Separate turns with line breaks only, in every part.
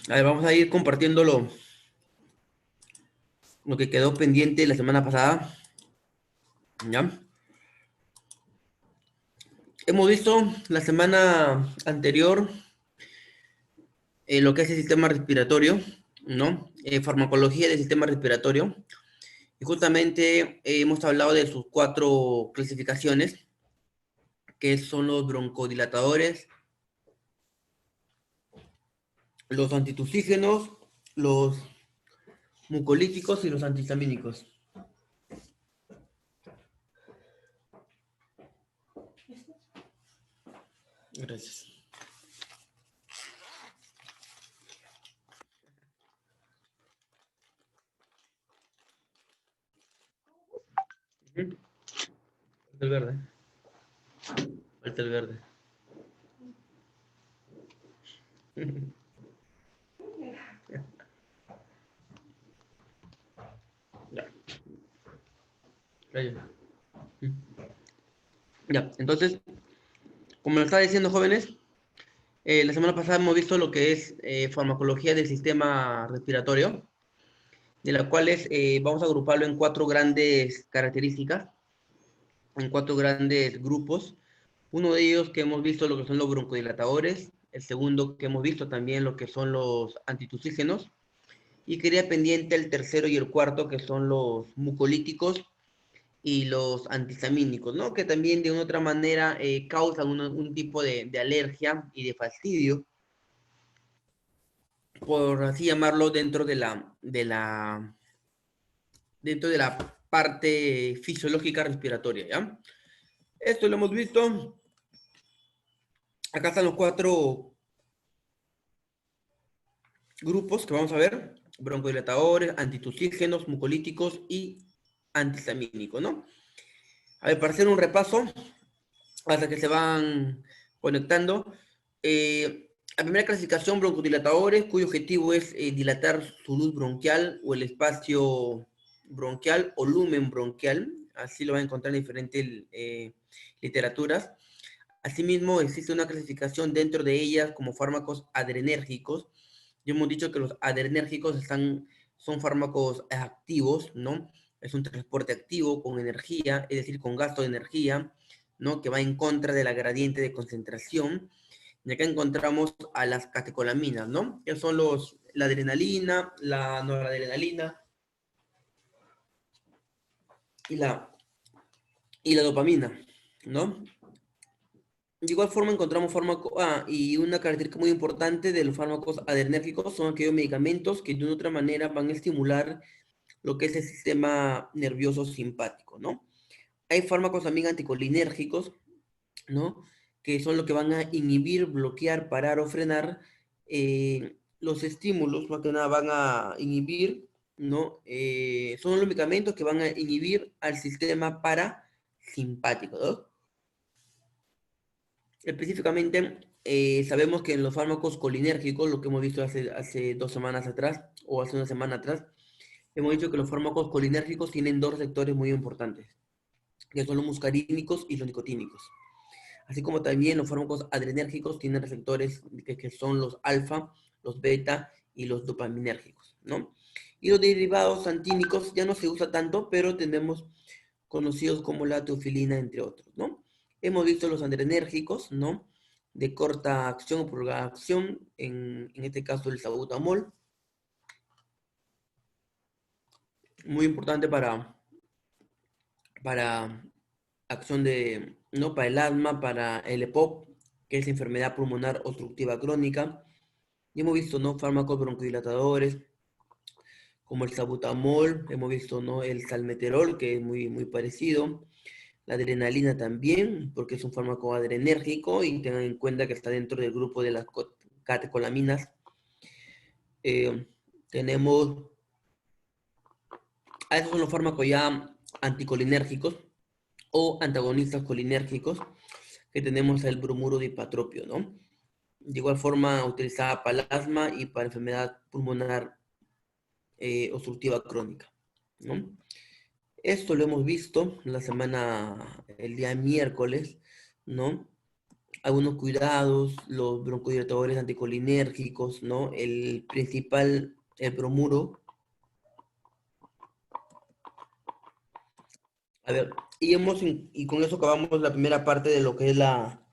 A ver, vamos a ir compartiendo lo que quedó pendiente la semana pasada. ¿Ya? Hemos visto la semana anterior lo que es el sistema respiratorio, ¿no? Farmacología del sistema respiratorio. Y justamente hemos hablado de sus cuatro clasificaciones, que son los broncodilatadores, los antitusígenos, los mucolíticos y los antihistamínicos. Gracias. Ujú. Falta el verde. Falta el verde. Ya. Ya. Ya. Entonces, como lo estaba diciendo, jóvenes, la semana pasada hemos visto lo que es farmacología del sistema respiratorio, de las cuales vamos a agruparlo en cuatro grandes características, en cuatro grandes grupos. Uno de ellos que hemos visto lo que son los broncodilatadores, el segundo que hemos visto también lo que son los antitusígenos, y quería pendiente el tercero y el cuarto que son los mucolíticos y los antihistamínicos, ¿no? Que también de una otra manera causan un tipo de alergia y de fastidio, por así llamarlo, dentro de la parte fisiológica respiratoria, ¿ya? Esto lo hemos visto. Acá están los cuatro grupos que vamos a ver: broncodilatadores, antitusígenos, mucolíticos y antihistamínicos, ¿no? A ver, para hacer un repaso, hasta que se van conectando. La primera clasificación, broncodilatadores, cuyo objetivo es dilatar su luz bronquial o el espacio bronquial o lumen bronquial. Así lo van a encontrar en diferentes literaturas. Asimismo, existe una clasificación dentro de ellas como fármacos adrenérgicos. Ya hemos dicho que los adrenérgicos son fármacos activos, ¿no? Es un transporte activo con energía, es decir, con gasto de energía, ¿no? Que va en contra de la gradiente de concentración. Y acá encontramos a las catecolaminas, ¿no? Que son la adrenalina, la noradrenalina y la dopamina, ¿no? De igual forma encontramos fármacos, y una característica muy importante de los fármacos adrenérgicos son aquellos medicamentos que de una otra manera van a estimular lo que es el sistema nervioso simpático, ¿no? Hay fármacos también anticolinérgicos, ¿no? Que son los que van a inhibir, bloquear, parar o frenar los estímulos, más que nada van a inhibir, ¿no? Son los medicamentos que van a inhibir al sistema parasimpático, ¿no? Específicamente, sabemos que en los fármacos colinérgicos, lo que hemos visto hace 2 semanas atrás o hace una semana atrás, hemos dicho que los fármacos colinérgicos tienen dos receptores muy importantes, que son los muscarínicos y los nicotínicos. Así como también los fármacos adrenérgicos tienen receptores que son los alfa, los beta y los dopaminérgicos, ¿no? Y los derivados antínicos ya no se usa tanto, pero tenemos conocidos como la teofilina, entre otros, ¿no? Hemos visto los adrenérgicos, ¿no? De corta acción o prolongada acción, en este caso el salbutamol, muy importante para acción de, ¿no? Para el asma, para el EPOC, que es enfermedad pulmonar obstructiva crónica. Y hemos visto, ¿no? Fármacos broncodilatadores, como el salbutamol, hemos visto, ¿no? El salmeterol, que es muy, muy parecido. La adrenalina también, porque es un fármaco adrenérgico y tengan en cuenta que está dentro del grupo de las catecolaminas. Eh, tenemos, esos son los fármacos ya anticolinérgicos o antagonistas colinérgicos, que tenemos el bromuro de ipatropio, ¿no? De igual forma, utilizada para el asma y para enfermedad pulmonar obstructiva crónica, ¿no? Esto lo hemos visto el día miércoles, ¿no? algunos cuidados, los broncodilatadores anticolinérgicos, ¿no? El principal, el bromuro. A ver, y con eso acabamos la primera parte de lo que es la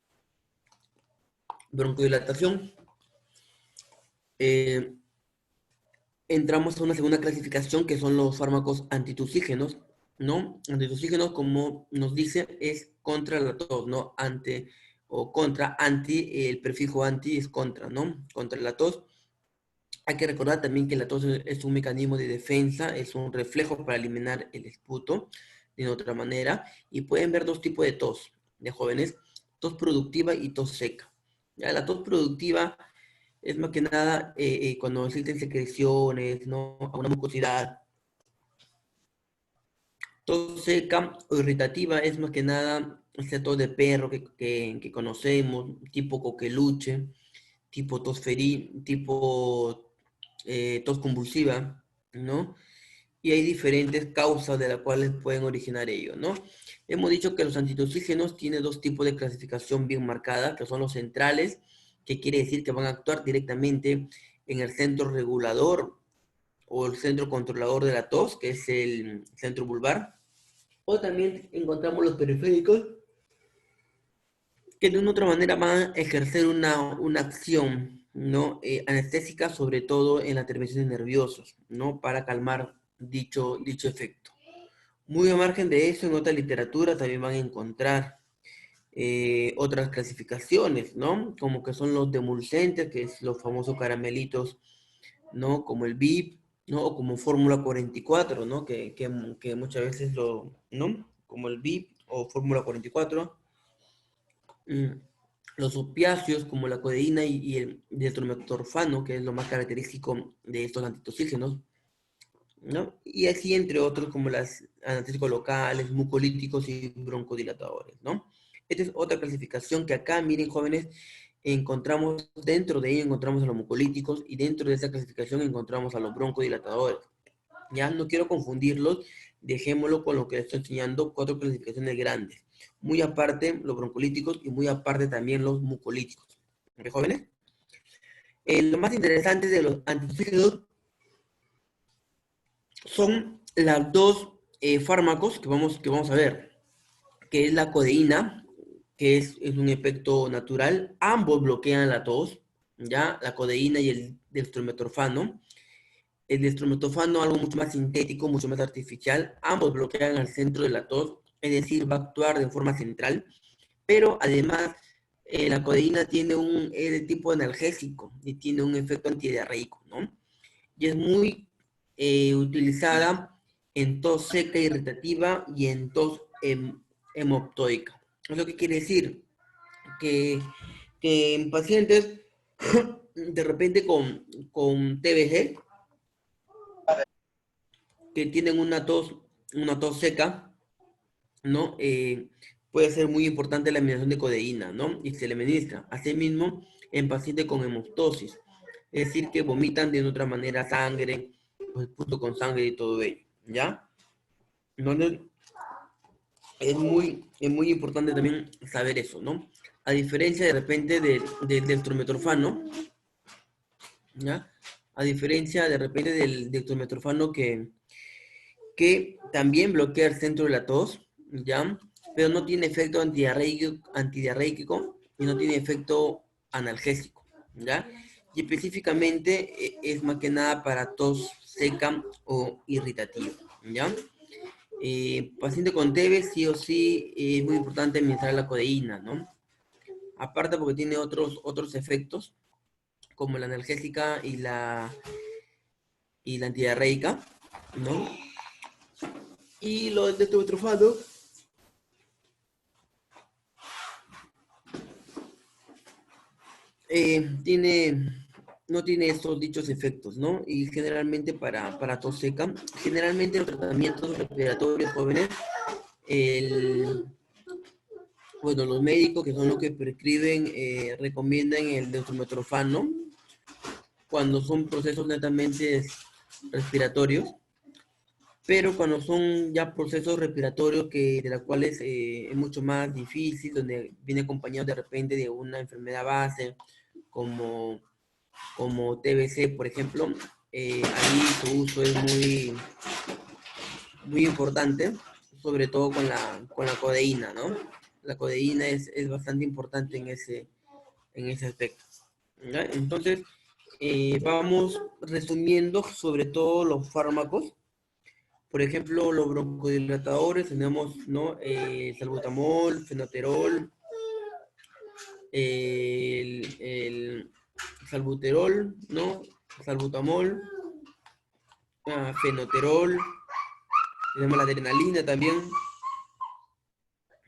broncodilatación. Eh, Entramos a una segunda clasificación que son los fármacos antitusígenos, ¿no? Antitusígenos, como nos dice, es contra la tos, ¿no? Ante o contra, anti, el prefijo anti es contra, ¿no? Contra la tos. Hay que recordar también que la tos es un mecanismo de defensa, es un reflejo para eliminar el esputo de otra manera. Y pueden ver dos tipos de tos de jóvenes, tos productiva y tos seca. ¿Ya? La tos productiva es más que nada cuando existen secreciones, ¿no? Una mucosidad. Tos seca o irritativa es más que nada ese tos de perro que conocemos, tipo coqueluche, tipo tos ferí, tipo tos convulsiva, ¿no? Y hay diferentes causas de las cuales pueden originar ello, ¿no? Hemos dicho que los antitusígenos tienen dos tipos de clasificación bien marcada, que son los centrales, que quiere decir que van a actuar directamente en el centro regulador o el centro controlador de la tos, que es el centro vulvar. O también encontramos los periféricos, que de una u otra manera van a ejercer una acción, ¿no? Anestésica, sobre todo en las terminaciones nerviosas, ¿no? Para calmar dicho efecto. Muy a margen de eso, en otra literatura también van a encontrar otras clasificaciones, ¿no? Como que son los demulcentes, que es los famosos caramelitos, ¿no? Como el VIP, ¿no? O como Fórmula 44, ¿no? Que muchas veces ¿no? Como el VIP o Fórmula 44. Mm, Los opiáceos como la codeína y el dextrometorfano, que es lo más característico de estos antitusígenos, ¿no? Y así entre otros como las anestésicos locales, mucolíticos y broncodilatadores, ¿no? Esta es otra clasificación que acá, miren jóvenes, encontramos, dentro de ella encontramos a los mucolíticos y dentro de esa clasificación encontramos a los broncodilatadores. Ya no quiero confundirlos, dejémoslo con lo que les estoy enseñando, cuatro clasificaciones grandes. Muy aparte los broncolíticos y muy aparte también los mucolíticos. ¿Ok, jóvenes? Lo más interesante de los antitusígenos son las dos fármacos que vamos a ver, que es la codeína, que es un efecto natural. Ambos bloquean la tos, ¿ya? La codeína y el dextrometorfano. El dextrometorfano, algo mucho más sintético, mucho más artificial. Ambos bloquean al centro de la tos, es decir, va a actuar de forma central. Pero además, la codeína tiene es de tipo analgésico y tiene un efecto antidiarreico, ¿no? Y es muy utilizada en tos seca irritativa y en tos hemoptoica. ¿Eso qué quiere decir? Que, que en pacientes de repente con TBG, que tienen una tos seca, ¿no? Puede ser muy importante la administración de codeína, ¿no? Y se le administra. Asimismo, en pacientes con hemoptosis, es decir, que vomitan de otra manera sangre, pues junto con sangre y todo ello, ¿ya? Entonces, es muy importante también saber eso, ¿no? A diferencia de repente del dextrometorfano, ¿ya? A diferencia de repente del dextrometorfano que también bloquea el centro de la tos, ¿ya? Pero no tiene efecto antidiarreico y no tiene efecto analgésico, ¿ya? Y específicamente es más que nada para tos seca o irritativa, ¿ya? Paciente con TB, sí o sí, es muy importante administrar la codeína, ¿no? Aparte porque tiene otros efectos, como la analgésica y la antidiarreica, ¿no? Y lo del dextrometorfano no tiene estos dichos efectos, ¿no? Y generalmente para tos seca, generalmente los tratamientos respiratorios jóvenes, el, bueno, los médicos que son los que prescriben, recomiendan el dextrometorfano cuando son procesos netamente respiratorios, pero cuando son ya procesos respiratorios de los cuales es mucho más difícil, donde viene acompañado de repente de una enfermedad base, como, como TBC, por ejemplo, ahí su uso es muy importante, sobre todo con la codeína, ¿no? La codeína es bastante importante en ese aspecto. ¿Ya? Entonces, vamos resumiendo sobre todo los fármacos. Por ejemplo, los broncodilatadores tenemos, ¿no? Salbutamol, fenoterol, el salbuterol, ¿no? Salbutamol, fenoterol, tenemos la adrenalina también,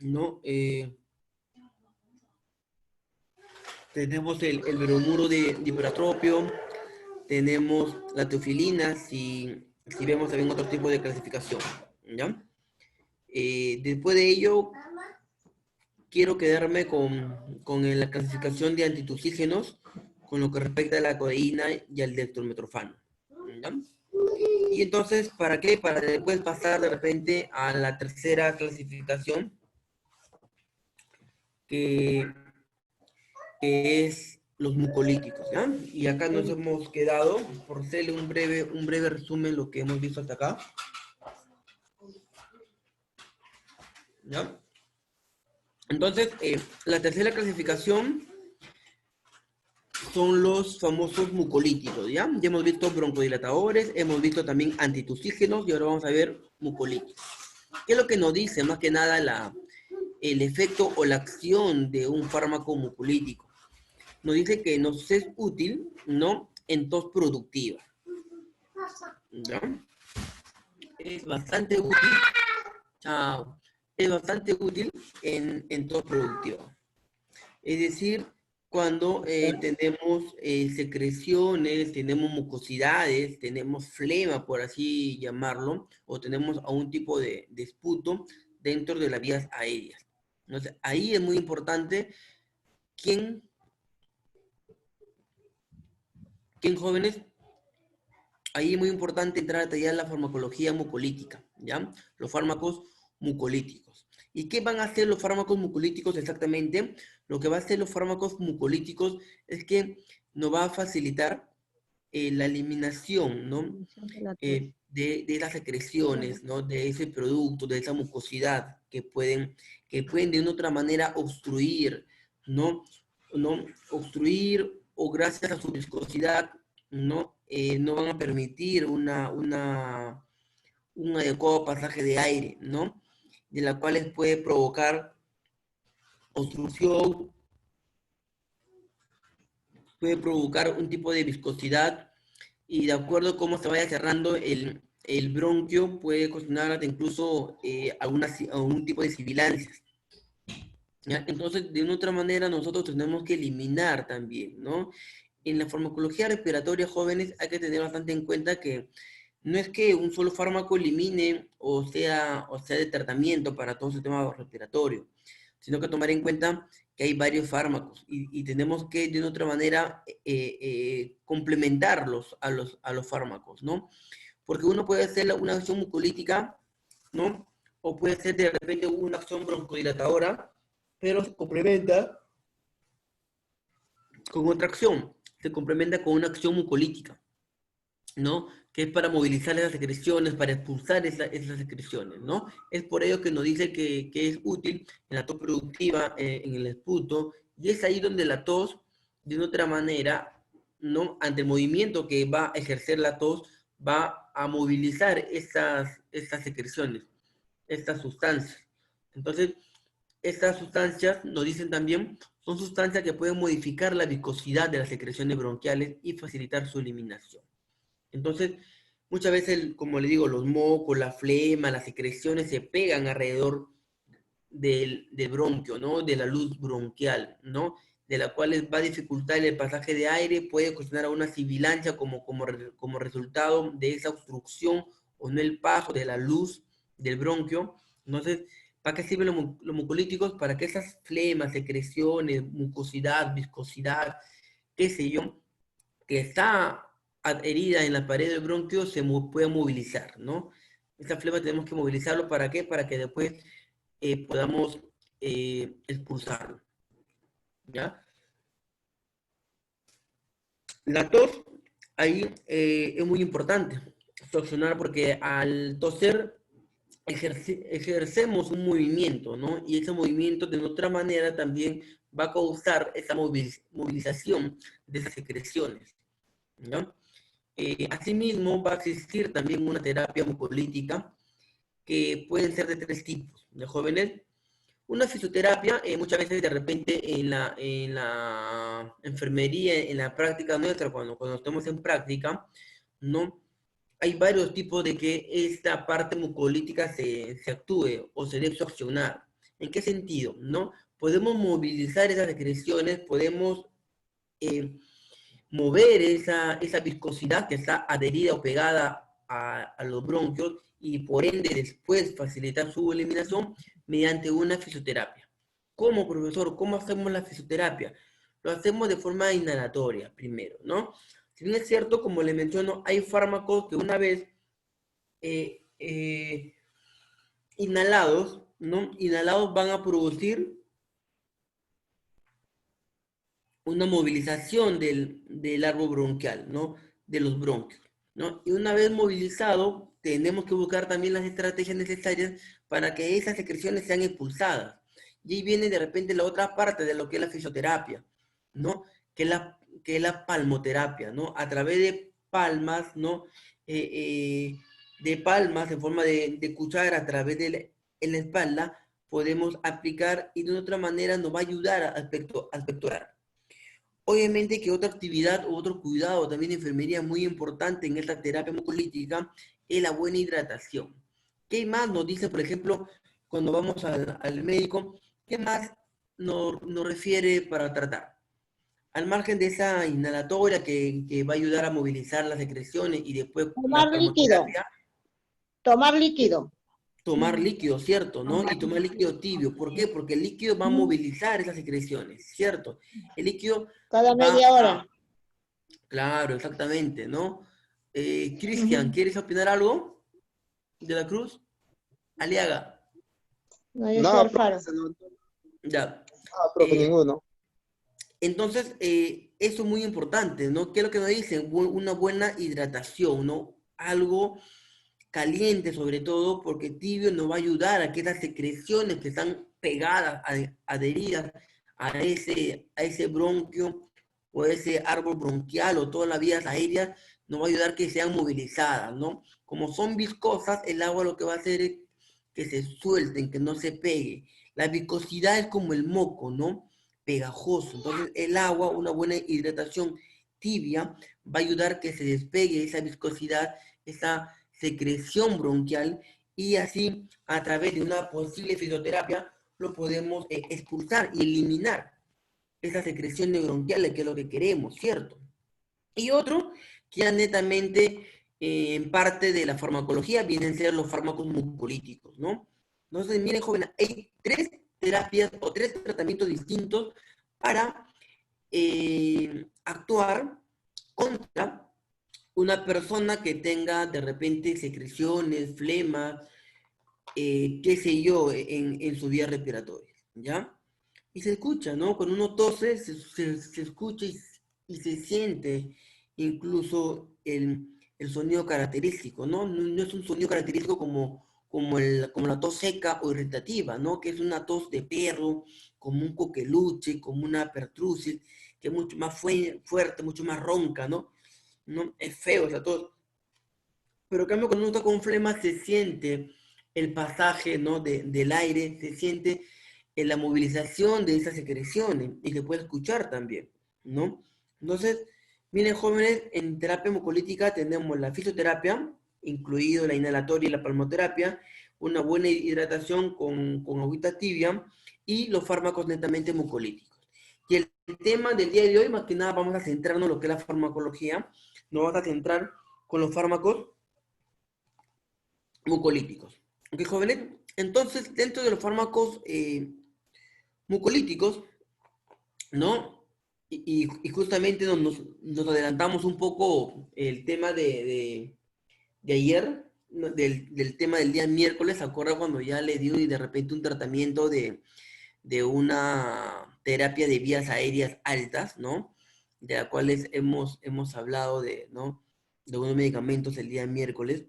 ¿no? Tenemos el bromuro de hipertropio, tenemos la teofilina, si vemos también otro tipo de clasificación, ¿ya? Después de ello, quiero quedarme con la clasificación de antitusígenos, con lo que respecta a la codeína y al dextrometorfano, ¿ya? Y entonces, ¿para qué? Para después pasar de repente a la tercera clasificación, que es los mucolíticos, ¿ya? Y acá nos hemos quedado, por hacerle un breve resumen lo que hemos visto hasta acá, ¿ya? Entonces, la tercera clasificación son los famosos mucolíticos, ¿ya? Ya hemos visto broncodilatadores, hemos visto también antitusígenos y ahora vamos a ver mucolíticos. ¿Qué es lo que nos dice más que nada el efecto o la acción de un fármaco mucolítico? Nos dice que nos es útil, ¿no? En tos productiva, ¿ya? Es bastante útil, es bastante útil en tos productiva. Es decir, cuando tenemos secreciones, tenemos mucosidades, tenemos flema, por así llamarlo, o tenemos algún tipo de esputo dentro de las vías aéreas. Entonces, ahí es muy importante quién jóvenes, ahí es muy importante entrar a detallar la farmacología mucolítica, ¿ya? Los fármacos mucolíticos. ¿Y qué van a hacer los fármacos mucolíticos exactamente? Lo que va a hacer los fármacos mucolíticos es que nos va a facilitar la eliminación, ¿no? De las secreciones, ¿no? De ese producto, de esa mucosidad que pueden de una otra manera obstruir, ¿no? ¿No? Obstruir o gracias a su viscosidad, ¿no? No van a permitir un adecuado pasaje de aire, ¿no? De la cual puede provocar obstrucción, puede provocar un tipo de viscosidad y de acuerdo a cómo se vaya cerrando el bronquio puede ocasionar hasta incluso algún tipo de sibilancias, ¿ya? Entonces, de una otra manera, nosotros tenemos que eliminar también, ¿no? En la farmacología respiratoria, jóvenes, hay que tener bastante en cuenta que no es que un solo fármaco elimine o sea de tratamiento para todo el sistema respiratorio, sino que tomar en cuenta que hay varios fármacos y tenemos que de una otra manera complementarlos a los fármacos, ¿no? Porque uno puede hacer una acción mucolítica, ¿no? O puede ser de repente una acción broncodilatadora, pero se complementa con otra acción, se complementa con una acción mucolítica, ¿no? Que es para movilizar esas secreciones, para expulsar esas secreciones, ¿no? Es por ello que nos dice que es útil en la tos productiva, en el esputo, y es ahí donde la tos, de una otra manera, ¿no? Ante el movimiento que va a ejercer la tos, va a movilizar estas secreciones, estas sustancias. Entonces, estas sustancias, nos dicen también, son sustancias que pueden modificar la viscosidad de las secreciones bronquiales y facilitar su eliminación. Entonces, muchas veces, como le digo, los mocos, la flema, las secreciones se pegan alrededor del bronquio, ¿no? De la luz bronquial, ¿no? De la cual va a dificultar el pasaje de aire, puede ocasionar una sibilancia como resultado de esa obstrucción o no el paso de la luz del bronquio. Entonces, ¿para qué sirven los mucolíticos? Para que esas flemas, secreciones, mucosidad, viscosidad, qué sé yo, que está adherida en la pared del bronquio se pueda movilizar, ¿no? Esta flema tenemos que movilizarlo, ¿para qué? Para que después podamos expulsarlo, ¿ya? La tos, ahí es muy importante succionar porque al toser ejercemos un movimiento, ¿no? Y ese movimiento de otra manera también va a causar esa movilización de esas secreciones, ¿no? Asimismo, va a existir también una terapia mucolítica que pueden ser de tres tipos, de jóvenes. Una fisioterapia, muchas veces de repente en la enfermería, en la práctica nuestra, cuando estamos en práctica, ¿no? Hay varios tipos de que esta parte mucolítica se actúe o se debe succionar. ¿En qué sentido? ¿No? Podemos movilizar esas secreciones, podemos eh, mover esa viscosidad que está adherida o pegada a los bronquios y por ende después facilitar su eliminación mediante una fisioterapia. ¿Cómo, profesor? ¿Cómo hacemos la fisioterapia? Lo hacemos de forma inhalatoria primero, ¿no? Si bien es cierto, como le menciono, hay fármacos que una vez eh, eh, inhalados, ¿no? Inhalados van a producir una movilización del árbol bronquial, ¿no? De los bronquios, ¿no? Y una vez movilizado, tenemos que buscar también las estrategias necesarias para que esas secreciones sean expulsadas. Y ahí viene de repente la otra parte de lo que es la fisioterapia, ¿no? Que es la palmoterapia, ¿no? A través de palmas, ¿no? Eh, eh, de palmas en forma de cuchara a través en la espalda, podemos aplicar y de otra manera nos va a ayudar a pectoral. Obviamente que otra actividad o otro cuidado también de enfermería muy importante en esta terapia mucolítica es la buena hidratación. ¿Qué más nos dice, por ejemplo, cuando vamos al médico? ¿Qué más nos refiere para tratar? Al margen de esa inhalatoria que va a ayudar a movilizar las secreciones y después
Tomar
la
líquido,
palmoterapia,
tomar líquido.
tomar líquido, ¿cierto? ¿No? Y tomar líquido tibio. ¿Por qué? Porque el líquido va a movilizar esas secreciones, ¿cierto? El líquido
Cada
va
media
a...
hora.
Claro, exactamente, ¿no? Cristian, ¿quieres opinar algo de la Cruz? Aliaga,
No, yo soy
No,
Alfaro.
profe, no,
ya.
profe,
Eh,
ninguno.
entonces, eso es muy importante, ¿no? ¿Qué es lo que nos dicen? Una buena hidratación, ¿no? Algo caliente sobre todo, porque tibio nos va a ayudar a que esas secreciones que están pegadas, adheridas a ese bronquio o ese árbol bronquial o todas las vías aéreas, nos va a ayudar que sean movilizadas, ¿no? Como son viscosas, el agua lo que va a hacer es que se suelten, que no se pegue. La viscosidad es como el moco, ¿no? Pegajoso. Entonces, el agua, una buena hidratación tibia, va a ayudar que se despegue esa viscosidad, esa secreción bronquial y así a través de una posible fisioterapia lo podemos expulsar y eliminar esas secreciones bronquiales que es lo que queremos, ¿cierto? Y otro que ya netamente en parte de la farmacología vienen a ser los fármacos mucolíticos, ¿no? Entonces, miren, jóvenes, hay tres terapias o tres tratamientos distintos para actuar contra una persona que tenga de repente secreciones, flemas, qué sé yo, en su vía respiratoria, ¿ya? Y se escucha, ¿no? Cuando uno tose, se escucha y se siente incluso el sonido característico, ¿no? No es un sonido característico como la tos seca o irritativa, ¿no? Que es una tos de perro, como un coqueluche, como una pertusis, que es mucho más fuerte, mucho más ronca, ¿no? ¿No? Es feo esa tos. Pero en cambio, cuando uno está con flema, se siente el pasaje, ¿no? Del aire, se siente la movilización de esas secreciones y se puede escuchar también, ¿no? Entonces, miren, jóvenes, en terapia mucolítica tenemos la fisioterapia, incluido la inhalatoria y la palmoterapia, una buena hidratación con agüita tibia y los fármacos netamente mucolíticos. Y el tema del día de hoy, más que nada, vamos a centrarnos en lo que es la farmacología, nos vamos a centrar con los fármacos mucolíticos. ¿Ok, jóvenes? Entonces, dentro de los fármacos mucolíticos, ¿no? Y justamente nos adelantamos un poco el tema de ayer, del tema del día miércoles, ¿se acuerda cuando ya le dio y de repente un tratamiento de una terapia de vías aéreas altas, ¿no? De las cuales hemos hablado ¿no? De unos medicamentos el día miércoles.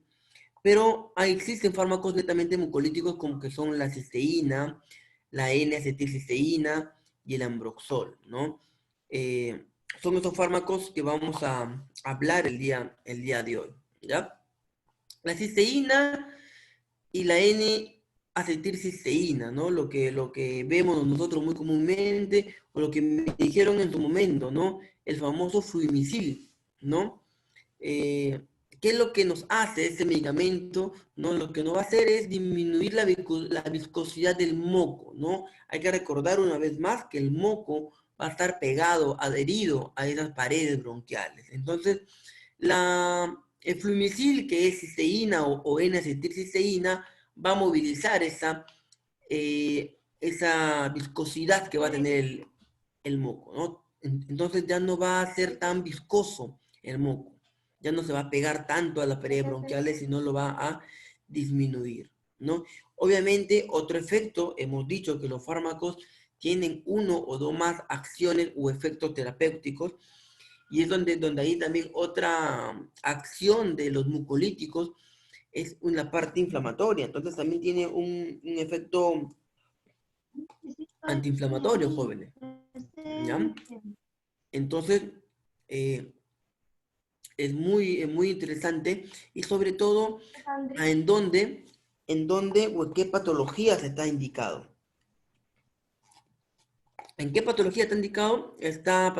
Pero existen fármacos netamente mucolíticos como que son la cisteína, la N-acetilcisteína y el ambroxol, ¿no? Son estos fármacos que vamos a hablar el día de hoy, ¿ya? La cisteína y la N-acetilcisteína, ¿no? Lo que vemos nosotros muy comúnmente, o lo que me dijeron en su momento, ¿no? El famoso fluimicil, ¿no? ¿Qué es lo que nos hace este medicamento? ¿No? Lo que nos va a hacer es disminuir la viscosidad del moco, ¿no? Hay que recordar una vez más que el moco va a estar pegado, adherido a esas paredes bronquiales. Entonces, el flumicil, que es cisteína o N-acetilcisteína, va a movilizar esa viscosidad que va a tener el moco, ¿no? Entonces ya no va a ser tan viscoso el moco, ya no se va a pegar tanto a las paredes bronquiales, sino lo va a disminuir, ¿no? Obviamente, otro efecto, hemos dicho que los fármacos tienen uno o dos más acciones o efectos terapéuticos, y es donde hay también otra acción de los mucolíticos, es una parte inflamatoria. Entonces también tiene un efecto antiinflamatorio, jóvenes, ¿ya? Entonces, es muy interesante, y sobre todo en dónde o en qué patologías está indicado. ¿En qué patología está indicado? Está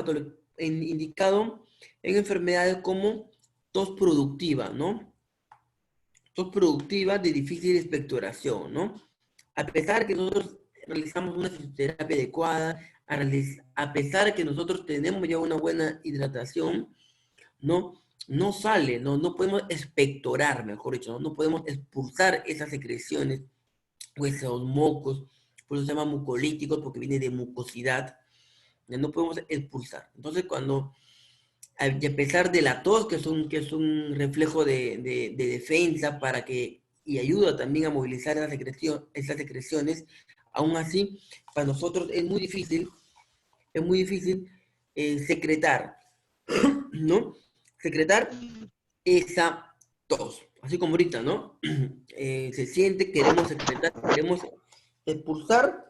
indicado en enfermedades como tos productiva, ¿no? Tos productiva de difícil expectoración, ¿no? A pesar que nosotros realizamos una fisioterapia adecuada, a pesar que nosotros tenemos ya una buena hidratación, ¿no? No sale, no podemos expectorar, mejor dicho, no podemos expulsar esas secreciones o esos mocos, por eso se llama mucolíticos, porque viene de mucosidad, ya no podemos expulsar. Entonces, y a pesar de la tos, que es un reflejo de defensa y ayuda también a movilizar esas secreciones, aún así, para nosotros es muy difícil secretar, ¿no? Secretar esa tos. Así como ahorita, ¿no? Se siente, queremos secretar, queremos expulsar,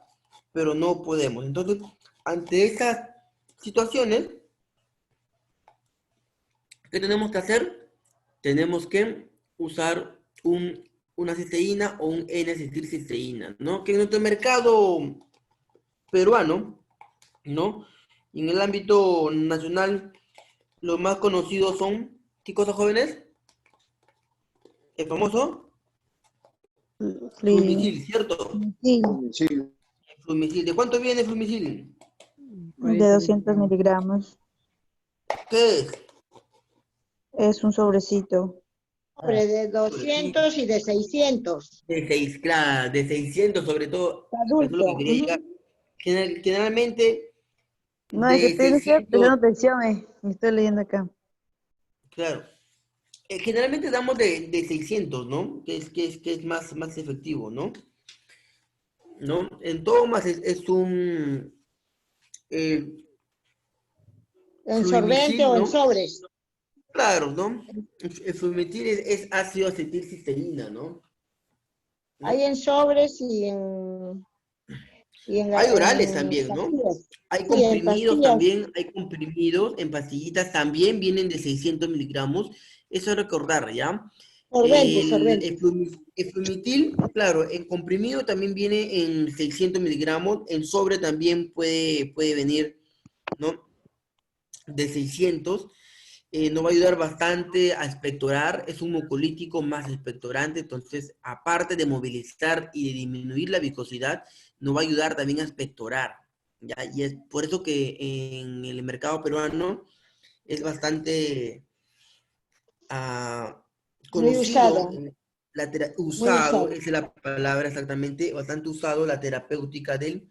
pero no podemos. Entonces, ante esas situaciones, ¿qué tenemos que hacer? Tenemos que usar una cisteína o un N-acetilcisteína, ¿no? Que en nuestro mercado peruano, ¿no? Y en el ámbito nacional, los más conocidos son, ¿qué cosas, jóvenes? El famoso Flumicil, ¿cierto?
Sí,
Flumicil. ¿De cuánto viene Flumicil?
De 200 miligramos.
¿Qué es?
Es un sobrecito.
sobre de 200 y de 600.
Claro, de 600 sobre todo. Eso es lo que
Adulto.
quería llegar. Generalmente
No, es que
de
estoy
600,
prestando atención, estoy leyendo acá.
claro. Generalmente damos de 600, ¿no? Que es más efectivo, ¿no? ¿No? En tomas es un
En sorbente
flumicil,
o en
¿no?
sobres.
Claro, ¿no? El flumicil es ácido acetilcisteína, ¿no? ¿No?
Hay en sobres
Hay orales
en
también, ¿no?
pastillas.
Hay
Sí, en
comprimidos
pastillas.
también, hay comprimidos en pastillitas, también vienen de 600 miligramos. Eso es recordar, ¿ya?
Sorbente.
El flumitil, claro, en comprimido también viene en 600 miligramos, en sobre también puede venir, ¿no? De 600. Nos va a ayudar bastante a expectorar, es un mucolítico más expectorante, entonces, aparte de movilizar y de disminuir la viscosidad, nos va a ayudar también a expectorar, ¿ya? Y es por eso que en el mercado peruano es bastante
Muy
conocido,
usada. Muy
usado,
usada.
esa es la palabra exactamente, bastante usado la terapéutica del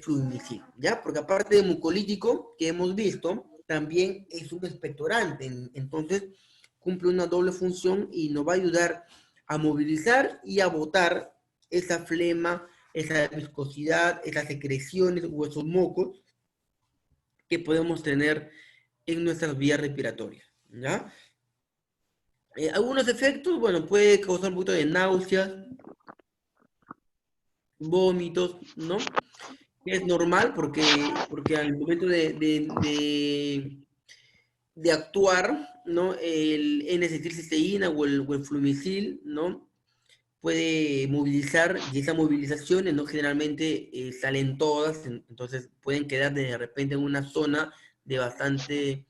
fluimicil, ¿ya? Porque aparte de mucolítico que hemos visto, también es un expectorante. Entonces, cumple una doble función y nos va a ayudar a movilizar y a botar esa flema, esa viscosidad, esas secreciones o esos mocos que podemos tener en nuestras vías respiratorias, ¿ya? Algunos efectos, bueno, puede causar un poquito de náuseas, vómitos, ¿no? Es normal porque al momento de actuar, ¿no? El N-acetilcisteína o el flumicil, ¿no? Puede movilizar, y esas movilizaciones, ¿no? Generalmente salen todas, entonces pueden quedar de repente en una zona de bastante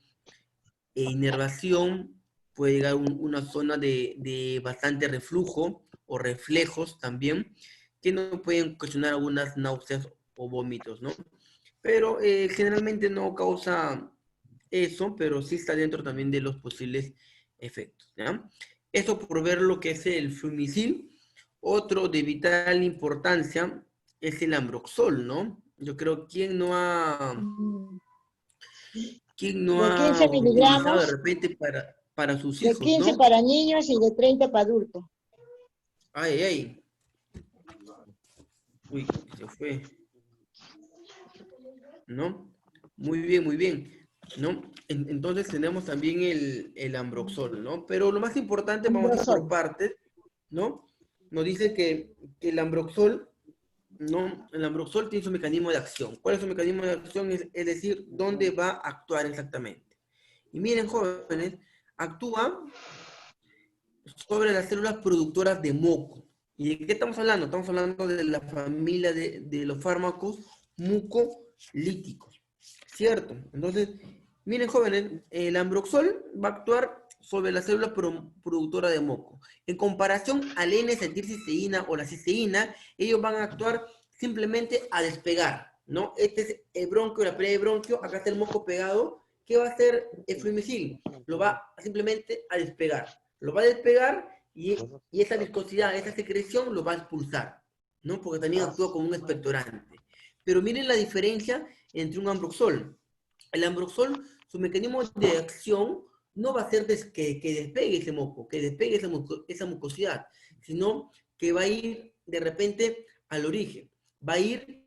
inervación, puede llegar a una zona de bastante reflujo o reflejos también, que no pueden ocasionar algunas náuseas o vómitos, ¿no? Pero generalmente no causa eso, pero sí está dentro también de los posibles efectos, ¿ya? Eso por ver lo que es el flumicil. Otro de vital importancia es el ambroxol, ¿no? Yo creo, ¿quién no
De
ha
15
utilizado de
miligramos,
repente para sus
de
hijos,
15
¿no?
para niños y de 30 para adultos.
Ay, ay. Uy, se fue, ¿no? Muy bien, muy bien, ¿no? Entonces tenemos también el ambroxol, ¿no? Pero lo más importante, vamos a ir por
Ambrosol.
partes, ¿no? Nos dice que el ambroxol, ¿no? El ambroxol tiene su mecanismo de acción. ¿Cuál es su mecanismo de acción? Es decir, ¿dónde va a actuar exactamente? Y miren, jóvenes, actúa sobre las células productoras de moco. ¿Y de qué estamos hablando? Estamos hablando de la familia de los fármacos mucolíticos, ¿cierto? Entonces, miren, jóvenes, el ambroxol va a actuar sobre la célula productora de moco. En comparación al N-acetilcisteína o la cisteína, ellos van a actuar simplemente a despegar, ¿no? Este es el bronquio, la pared de bronquio, acá está el moco pegado. ¿Qué va a hacer el flumicil? Lo va simplemente a despegar. Lo va a despegar y esa viscosidad, esa secreción lo va a expulsar, ¿no? Porque también actúa como un expectorante. Pero miren la diferencia entre un ambroxol. El ambroxol, su mecanismo de acción no va a ser que despegue ese moco, que despegue esa mucosidad, sino que va a ir de repente al origen. Va a ir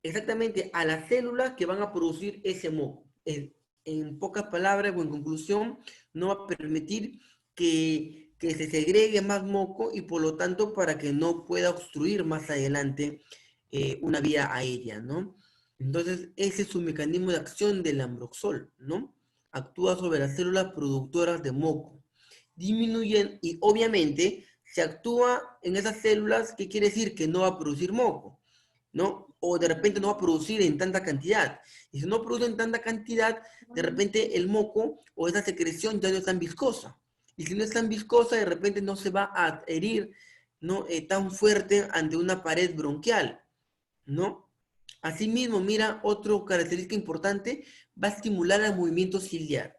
exactamente a las células que van a producir ese moco. En pocas palabras o en conclusión, no va a permitir que se segregue más moco y por lo tanto para que no pueda obstruir más adelante una vía aérea, ¿no? Entonces, ese es su mecanismo de acción del ambroxol, ¿no? Actúa sobre las células productoras de moco. Disminuyen y obviamente se actúa en esas células, ¿qué quiere decir? Que no va a producir moco, ¿no? O de repente no va a producir en tanta cantidad. Y si no produce en tanta cantidad, de repente el moco o esa secreción ya no es tan viscosa. Y si no es tan viscosa, de repente no se va a adherir, ¿no? Tan fuerte ante una pared bronquial, ¿no? Asimismo, mira, otra característica importante, va a estimular el movimiento ciliar.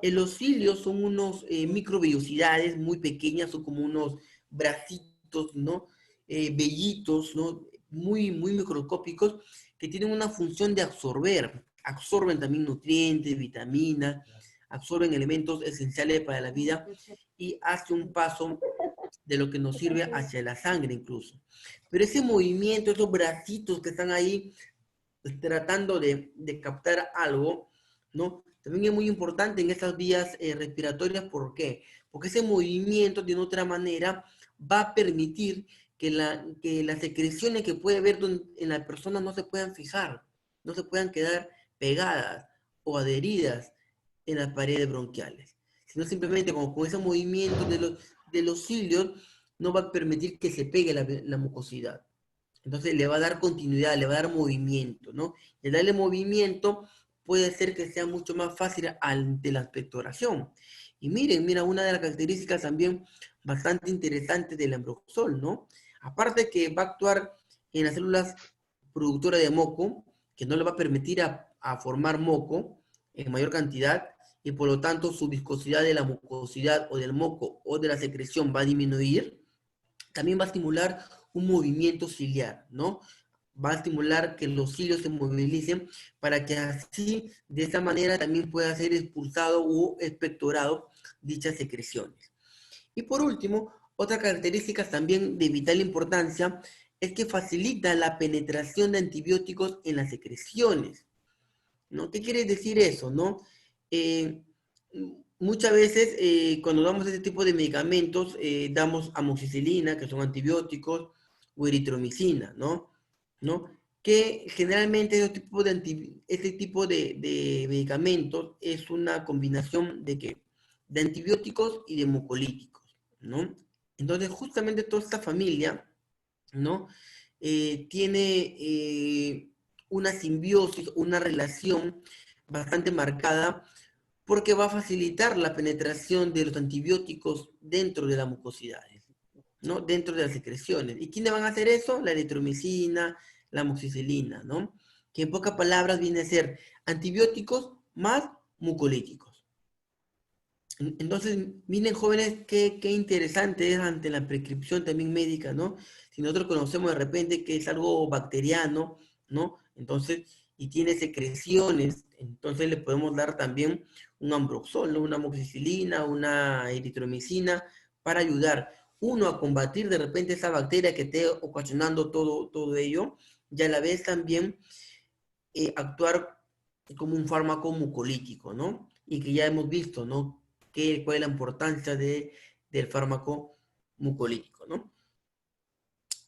Los cilios son unos microvellosidades muy pequeñas, son como unos bracitos, ¿no? Vellitos, ¿no? Muy microscópicos, que tienen una función de absorber. Absorben también nutrientes, vitaminas, absorben elementos esenciales para la vida y hace un paso de lo que nos sirve hacia la sangre incluso. Pero ese movimiento, esos bracitos que están ahí tratando de captar algo, ¿no? También es muy importante en estas vías respiratorias, ¿por qué? Porque ese movimiento de otra manera va a permitir que las secreciones que puede haber en la persona no se puedan fijar, no se puedan quedar pegadas o adheridas en las paredes bronquiales, sino simplemente como con ese movimiento de los cilios no va a permitir que se pegue la mucosidad. Entonces le va a dar continuidad, le va a dar movimiento, ¿no? Y al darle movimiento puede ser que sea mucho más fácil ante la expectoración. Y miren, mira, una de las características también bastante interesantes del ambroxol, ¿no? Aparte que va a actuar en las células productoras de moco, que no le va a permitir a formar moco en mayor cantidad, y por lo tanto su viscosidad de la mucosidad o del moco o de la secreción va a disminuir, también va a estimular un movimiento ciliar, ¿no? Va a estimular que los cilios se movilicen para que así, de esa manera, también pueda ser expulsado o expectorado dichas secreciones. Y por último, otra característica también de vital importancia es que facilita la penetración de antibióticos en las secreciones, ¿no? ¿Qué quiere decir eso, no? Eh, Muchas veces cuando damos este tipo de medicamentos, damos amoxicilina, que son antibióticos, o eritromicina, ¿no? ¿No? Que generalmente este tipo de medicamentos es una combinación de ¿qué? De antibióticos y de mucolíticos, ¿no? Entonces, justamente toda esta familia, ¿no? Tiene una simbiosis, una relación bastante marcada porque va a facilitar la penetración de los antibióticos dentro de las mucosidades, ¿no? Dentro de las secreciones. ¿Y quiénes van a hacer eso? La eritromicina, la amoxicilina, ¿no? Que en pocas palabras viene a ser antibióticos más mucolíticos. Entonces, miren jóvenes, qué interesante es ante la prescripción también médica, ¿no? Si nosotros conocemos de repente que es algo bacteriano, ¿no? Entonces, y tiene secreciones, entonces le podemos dar también un ambroxol, ¿no? Una amoxicilina, una eritromicina, para ayudar, uno, a combatir de repente esa bacteria que esté ocasionando todo ello, y a la vez también actuar como un fármaco mucolítico, ¿no? Y que ya hemos visto, ¿no? ¿Cuál es la importancia del fármaco mucolítico, ¿no?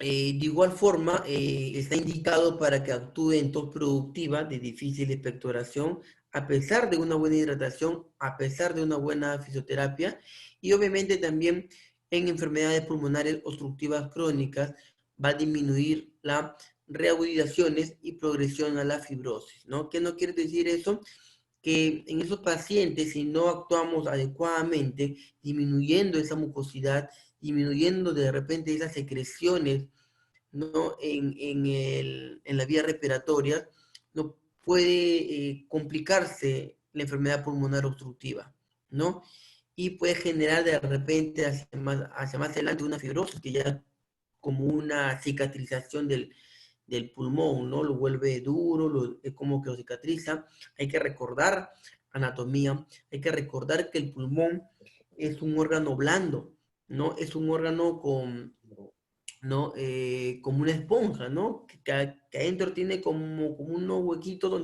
De igual forma, está indicado para que actúe en tos productiva de difícil expectoración, a pesar de una buena hidratación, a pesar de una buena fisioterapia, y obviamente también en enfermedades pulmonares obstructivas crónicas va a disminuir las reagudizaciones y progresión a la fibrosis, ¿no? ¿Qué no quiere decir eso? Que en esos pacientes, si no actuamos adecuadamente, disminuyendo esa mucosidad, disminuyendo de repente esas secreciones, ¿no? En la vía respiratoria, no puede complicarse la enfermedad pulmonar obstructiva, ¿no? Y puede generar de repente hacia más adelante una fibrosis, que ya como una cicatrización del pulmón, ¿no? Lo vuelve duro, es como que lo cicatriza. Hay que recordar anatomía, hay que recordar que el pulmón es un órgano blando, ¿no? Es un órgano ¿no? Como una esponja, ¿no? Que adentro tiene como unos huequitos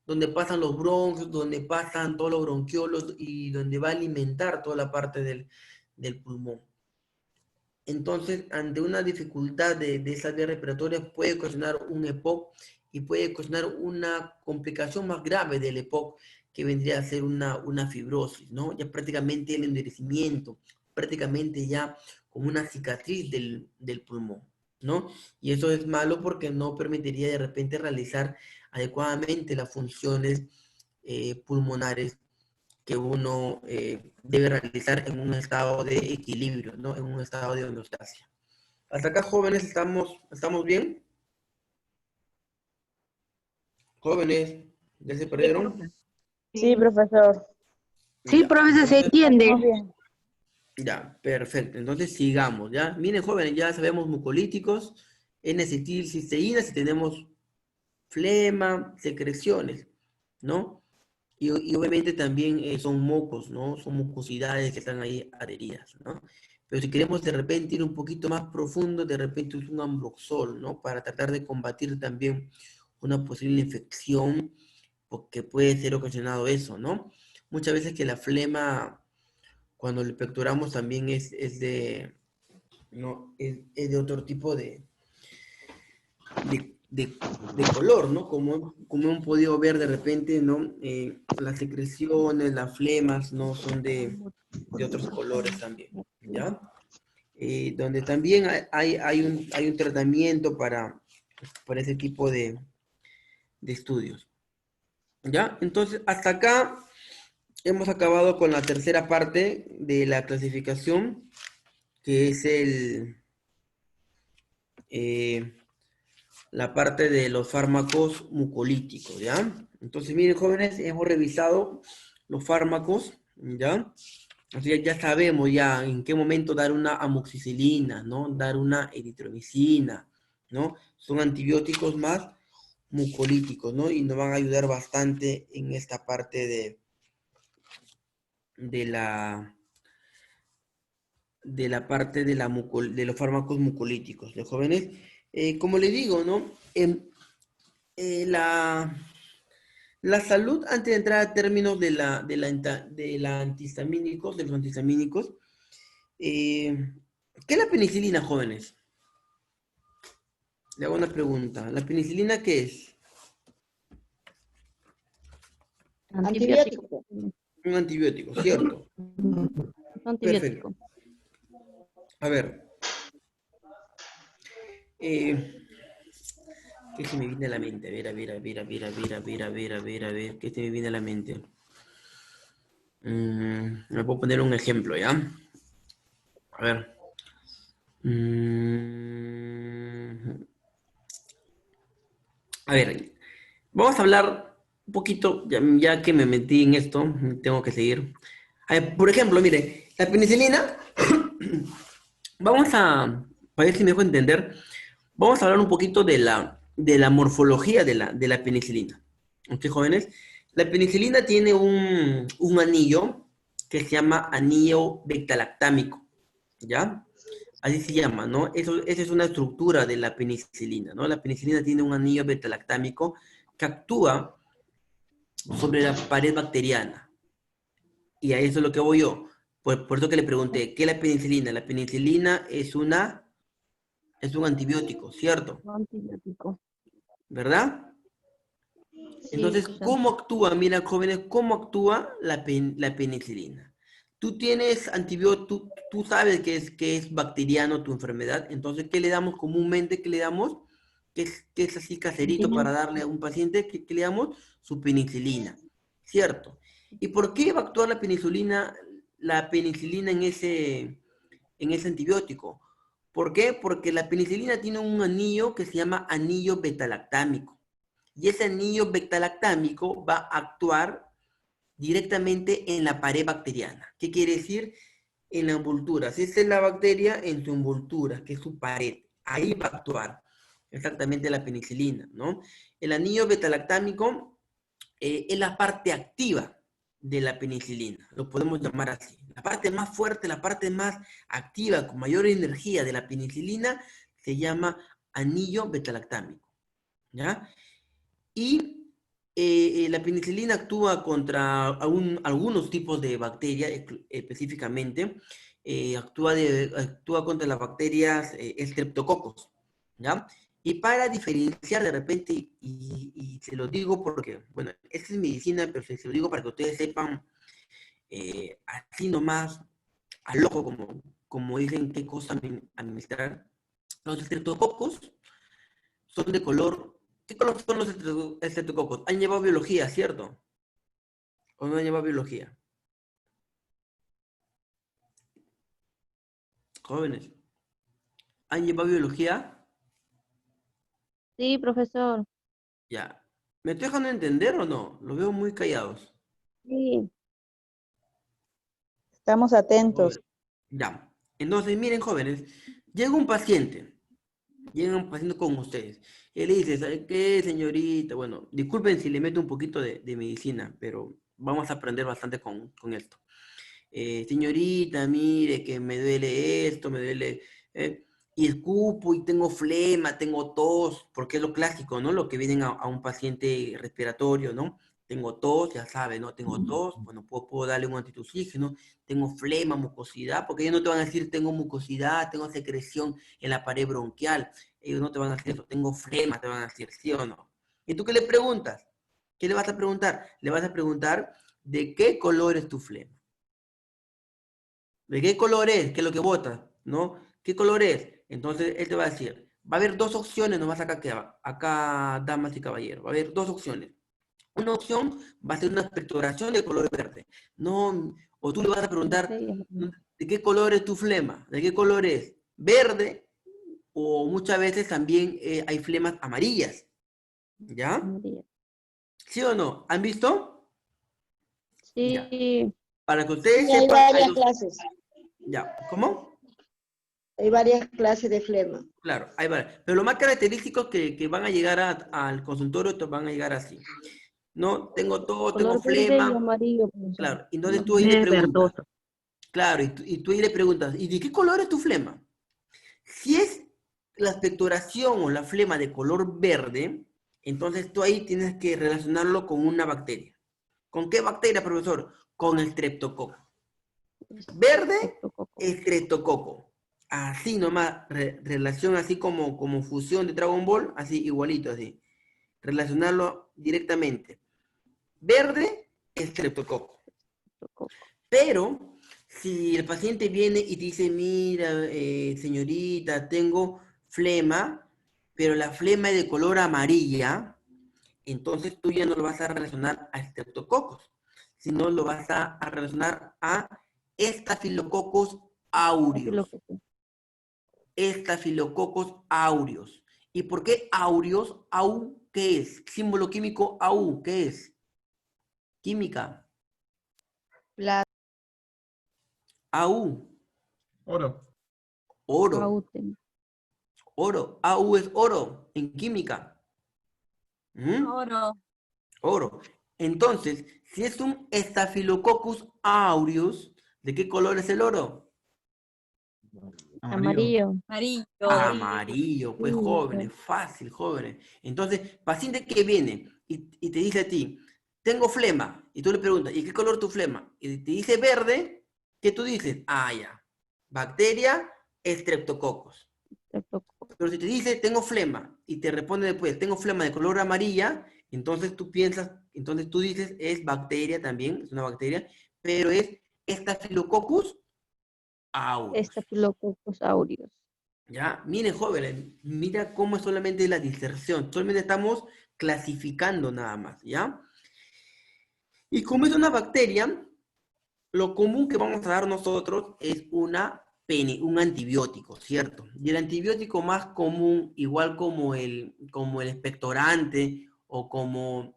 donde pasan los bronquios, donde pasan todos los bronquiolos y donde va a alimentar toda la parte del pulmón. Entonces, ante una dificultad de esas vías respiratorias puede ocasionar un EPOC y puede ocasionar una complicación más grave del EPOC, que vendría a ser una fibrosis, ¿no? Ya prácticamente el endurecimiento, prácticamente ya como una cicatriz del pulmón, ¿no? Y eso es malo porque no permitiría de repente realizar adecuadamente las funciones pulmonares que uno debe realizar en un estado de equilibrio, ¿no? En un estado de homeostasia. Hasta acá, jóvenes, ¿estamos bien? Jóvenes, ¿ya se perdieron?
Sí, profesor.
Sí,
Ya,
profesor, se
entonces,
entiende.
Estamos bien.
ya, perfecto. Entonces sigamos, ¿ya? Miren, jóvenes, ya sabemos mucolíticos, N-acetilcisteína, si tenemos flema, secreciones, ¿no? Y obviamente también son mocos, ¿no? Son mucosidades que están ahí adheridas, ¿no? Pero si queremos de repente ir un poquito más profundo, de repente es un ambroxol, ¿no? Para tratar de combatir también una posible infección, porque puede ser ocasionado eso, ¿no? Muchas veces que la flema, cuando le pectoramos, también ¿no? Es de otro tipo de color, ¿no? Como han podido ver de repente, ¿no? Las secreciones, las flemas, ¿no? Son de otros colores también, ¿ya? Donde también hay un tratamiento para ese tipo de estudios, ¿ya? Entonces, hasta acá hemos acabado con la tercera parte de la clasificación, que es eh, la parte de los fármacos mucolíticos, ¿ya? Entonces, miren, jóvenes, hemos revisado los fármacos, ¿ya? Entonces ya sabemos ya en qué momento dar una amoxicilina, ¿no? Dar una eritromicina, ¿no? Son antibióticos más mucolíticos, ¿no? Y nos van a ayudar bastante en esta parte de la parte de, de los fármacos mucolíticos de jóvenes. Como le digo, ¿no? La salud, antes de entrar a términos de la antihistamínicos, de los antihistamínicos, ¿qué es la penicilina, jóvenes? Le hago una pregunta. ¿La penicilina qué es?
Antibiótico.
Un antibiótico, ¿cierto?
Antibiótico.
Perfecto. A ver. ¿Qué se me viene a la mente? A ver, ¿qué se me viene a la mente? Me puedo poner un ejemplo, ¿ya? A ver. A ver, vamos a hablar un poquito, ya que me metí en esto, tengo que seguir. A ver, por ejemplo, mire, la penicilina, para ver si me dejo entender, vamos a hablar un poquito de la morfología de la penicilina. ¿Ok, jóvenes? La penicilina tiene un anillo que se llama anillo beta-lactámico, ¿ya? Así se llama, ¿no? Esa es una estructura de la penicilina, ¿no? La penicilina tiene un anillo beta-lactámico que actúa sobre la pared bacteriana. Y a eso es lo que voy yo. Por eso que le pregunté, ¿qué es la penicilina? La penicilina es un antibiótico, ¿cierto?
Antibiótico.
¿Verdad?
Sí,
Entonces,
profesor.
¿cómo actúa? Mira, jóvenes, ¿cómo actúa la penicilina? Tú tienes antibiótico, tú sabes que es bacteriano tu enfermedad, entonces, ¿qué le damos comúnmente? ¿Qué le damos? Que es así caserito para darle a un paciente? ¿Qué le damos? Su penicilina, ¿cierto? ¿Y por qué va a actuar la penicilina en ese antibiótico? ¿Por qué? Porque la penicilina tiene un anillo que se llama anillo betalactámico. Y ese anillo beta-lactámico va a actuar directamente en la pared bacteriana. ¿Qué quiere decir? En la envoltura. Si esta es la bacteria, en su envoltura, que es su pared. Ahí va a actuar exactamente la penicilina, ¿no? El anillo beta-lactámico es la parte activa de la penicilina. Lo podemos llamar así. La parte más fuerte, la parte más activa, con mayor energía de la penicilina, se llama anillo beta-lactámico, ¿ya? Y la penicilina actúa contra algunos tipos de bacterias específicamente. Actúa contra las bacterias Streptococcus, ¿ya? Y para diferenciar de repente, y se lo digo porque, bueno, esta es medicina, pero se lo digo para que ustedes sepan, así nomás, al ojo, como dicen qué cosa administrar. Los Streptococcus son de color. ¿Qué color son los estreptococos? Han llevado biología, ¿cierto? ¿O no han llevado biología? Jóvenes, ¿han llevado biología?
Sí, profesor.
Ya. ¿Me estoy dejando entender o no? Los veo muy callados.
Sí. Estamos atentos.
Jóvenes. Ya. Entonces, miren, jóvenes, llega un paciente. Llega un paciente con ustedes. Y le dice, ¿sabe qué, señorita? Bueno, disculpen si le meto un poquito de medicina, pero vamos a aprender bastante con esto. Señorita, mire que me duele esto, me duele, y escupo y tengo flema, tengo tos, porque es lo clásico, ¿no? Lo que vienen a un paciente respiratorio, ¿no? Tengo tos, ya sabe, ¿no? Tengo tos, bueno, puedo darle un antitussígeno, tengo flema, mucosidad, porque ellos no te van a decir tengo mucosidad, tengo secreción en la pared bronquial, ellos no te van a decir eso, tengo flema, te van a decir sí o no. ¿Y tú qué le preguntas? ¿Qué le vas a preguntar? Le vas a preguntar de qué color es tu flema. ¿De qué color es? ¿Qué es lo que vota? ¿No? ¿Qué color es? Entonces él te va a decir, va a haber dos opciones nomás acá, damas y caballeros, va a haber dos opciones. Una opción va a ser una expectoración de color verde. No, o tú le vas a preguntar,
Sí,
¿de qué color es tu flema? ¿De qué color es? Verde, o muchas veces también hay flemas amarillas. ¿Ya?
María.
¿Sí o no? ¿Han visto? Ya.
Sí,
Para que
Sí,
ustedes
hay
sepan, hay
varias
dos.
clases.
Ya. ¿Cómo?
Hay varias clases de flema.
Claro, ahí va. Pero lo más característico es que van a llegar al consultorio, te van a llegar así. No, tengo todo, tengo
Color verde y
flema.
amarillo, profesor.
Claro, entonces tú ahí le
Es
preguntas.
verdoso.
Claro, y tú ahí le preguntas, ¿y de qué color es tu flema? Si es la expectoración o la flema de color verde, entonces tú ahí tienes que relacionarlo con una bacteria. ¿Con qué bacteria, profesor? Con el streptococo. Verde,
Estreptococo.
estreptococo. Así nomás, relación así como fusión de Dragon Ball, así igualito, así. Relacionarlo directamente. Verde, estreptococo.
Estreptococo.
Pero si el paciente viene y te dice, mira, señorita, tengo flema, pero la flema es de color amarilla, entonces tú ya no lo vas a relacionar a estreptococos, sino lo vas a relacionar a estafilococos aureus.
Estreptococo.
Estafilococos aureus. ¿Y por qué aureus? Au, ¿qué es? Símbolo químico AU, ¿qué es? Química.
Plata.
AU,
Oro.
oro.
Auten.
Oro. AU es oro en química. ¿Mm?
Oro.
Oro. Entonces, si es un Staphylococcus aureus, ¿de qué color es el oro?
Amarillo.
Amarillo.
Amarillo, pues
Sí,
jóvenes, fácil, jóvenes. Entonces, paciente que viene y te dice a ti, tengo flema, y tú le preguntas, ¿y qué color tu flema? Y te dice verde, ¿qué tú dices? Ah, ya, bacteria, Streptococcus.
Estreptococo.
Pero si te dice, tengo flema, y te responde después, tengo flema de color amarilla, entonces tú piensas, entonces tú dices, es bacteria también, es una bacteria, pero es Staphylococcus aureus.
Estafilococos aureus.
¿Ya? Miren, jóvenes, mira cómo es solamente la diserción, solamente estamos clasificando nada más, ¿ya? Y como es una bacteria, lo común que vamos a dar nosotros es un antibiótico, ¿cierto? Y el antibiótico más común, igual como el expectorante o como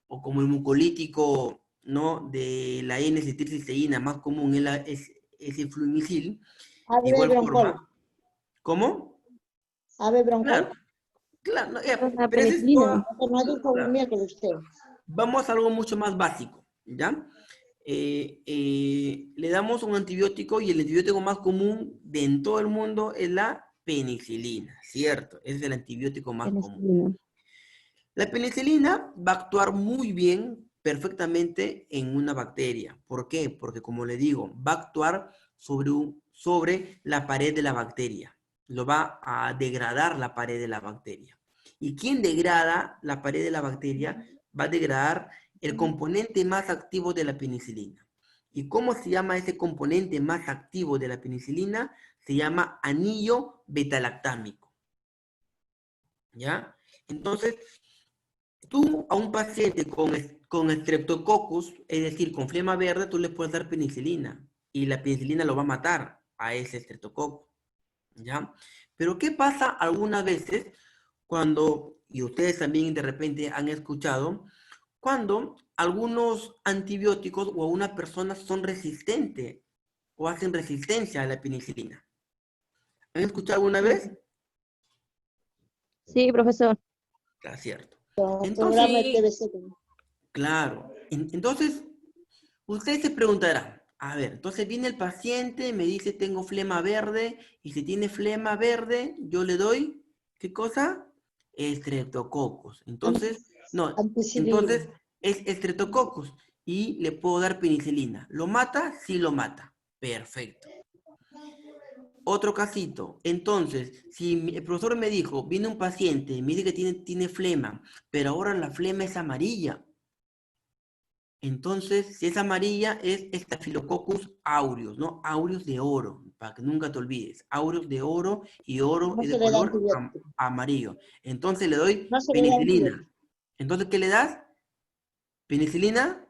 el mucolítico, ¿no? De la N-acetilcisteína más común es el fluimicil, de
Ave
igual
broncol.
forma. ¿Cómo?
Ave broncol.
Claro, claro, no,
La
pero ese es
penicilina.
Eso no dijo un
claro.
miércoles usted.
Vamos a algo mucho más básico, ¿ya? Le damos un antibiótico y el antibiótico más común en todo el mundo es la penicilina, ¿cierto? Ese es el antibiótico más común.
Penicilina.
La penicilina va a actuar muy bien, perfectamente en una bacteria. ¿Por qué? Porque como le digo, va a actuar sobre la pared de la bacteria. Lo va a degradar la pared de la bacteria. ¿Y quién degrada la pared de la bacteria? Va a degradar el componente más activo de la penicilina. ¿Y cómo se llama ese componente más activo de la penicilina? Se llama anillo betalactámico. ¿Ya? Entonces, tú a un paciente con Streptococcus, es decir, con flema verde, tú le puedes dar penicilina y la penicilina lo va a matar a ese Streptococcus, ¿ya? Pero ¿qué pasa algunas veces cuando, y ustedes también de repente han escuchado, cuando algunos antibióticos o algunas personas son resistentes o hacen resistencia a la penicilina? ¿Han escuchado alguna vez?
Sí, profesor.
Está cierto.
Programa
Entonces,
de TBC.
claro. Entonces, usted se preguntará, a ver, entonces viene el paciente, me dice tengo flema verde, y si tiene flema verde, yo le doy, ¿qué cosa? Estreptococos. Entonces, no,
Ampicilina.
entonces es estreptococos y le puedo dar penicilina. ¿Lo mata? Sí lo mata. Perfecto. Otro casito. Entonces, si el profesor me dijo, viene un paciente, me dice que tiene flema, pero ahora la flema es amarilla. Entonces, si es amarilla, es Staphylococcus aureus, ¿no? Aureus de oro, para que nunca te olvides. Aureus de oro y oro
No
es
se
de
le da
color
antibiótico.
amarillo. Entonces le doy
No se le da
penicilina.
antibiótico.
Entonces, ¿qué le das? ¿Penicilina?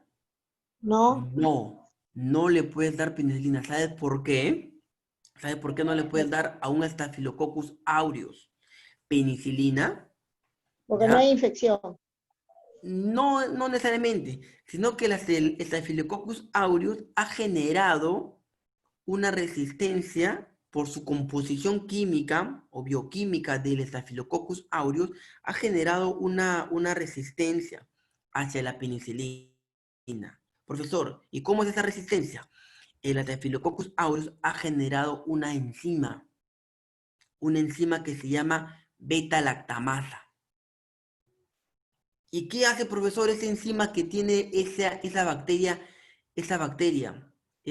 No,
No, no le puedes dar penicilina. ¿Sabes por qué? ¿Sabes por qué no le puedes dar a un Staphylococcus aureus penicilina?
porque no
¿Ya?
hay infección.
No, no necesariamente, sino que el Staphylococcus aureus ha generado una resistencia por su composición química o bioquímica del Staphylococcus aureus, ha generado una resistencia hacia la penicilina. Profesor, ¿y cómo es esa resistencia? El Staphylococcus aureus ha generado una enzima que se llama beta-lactamasa. ¿Y qué hace, profesor, esa enzima que tiene esa bacteria? El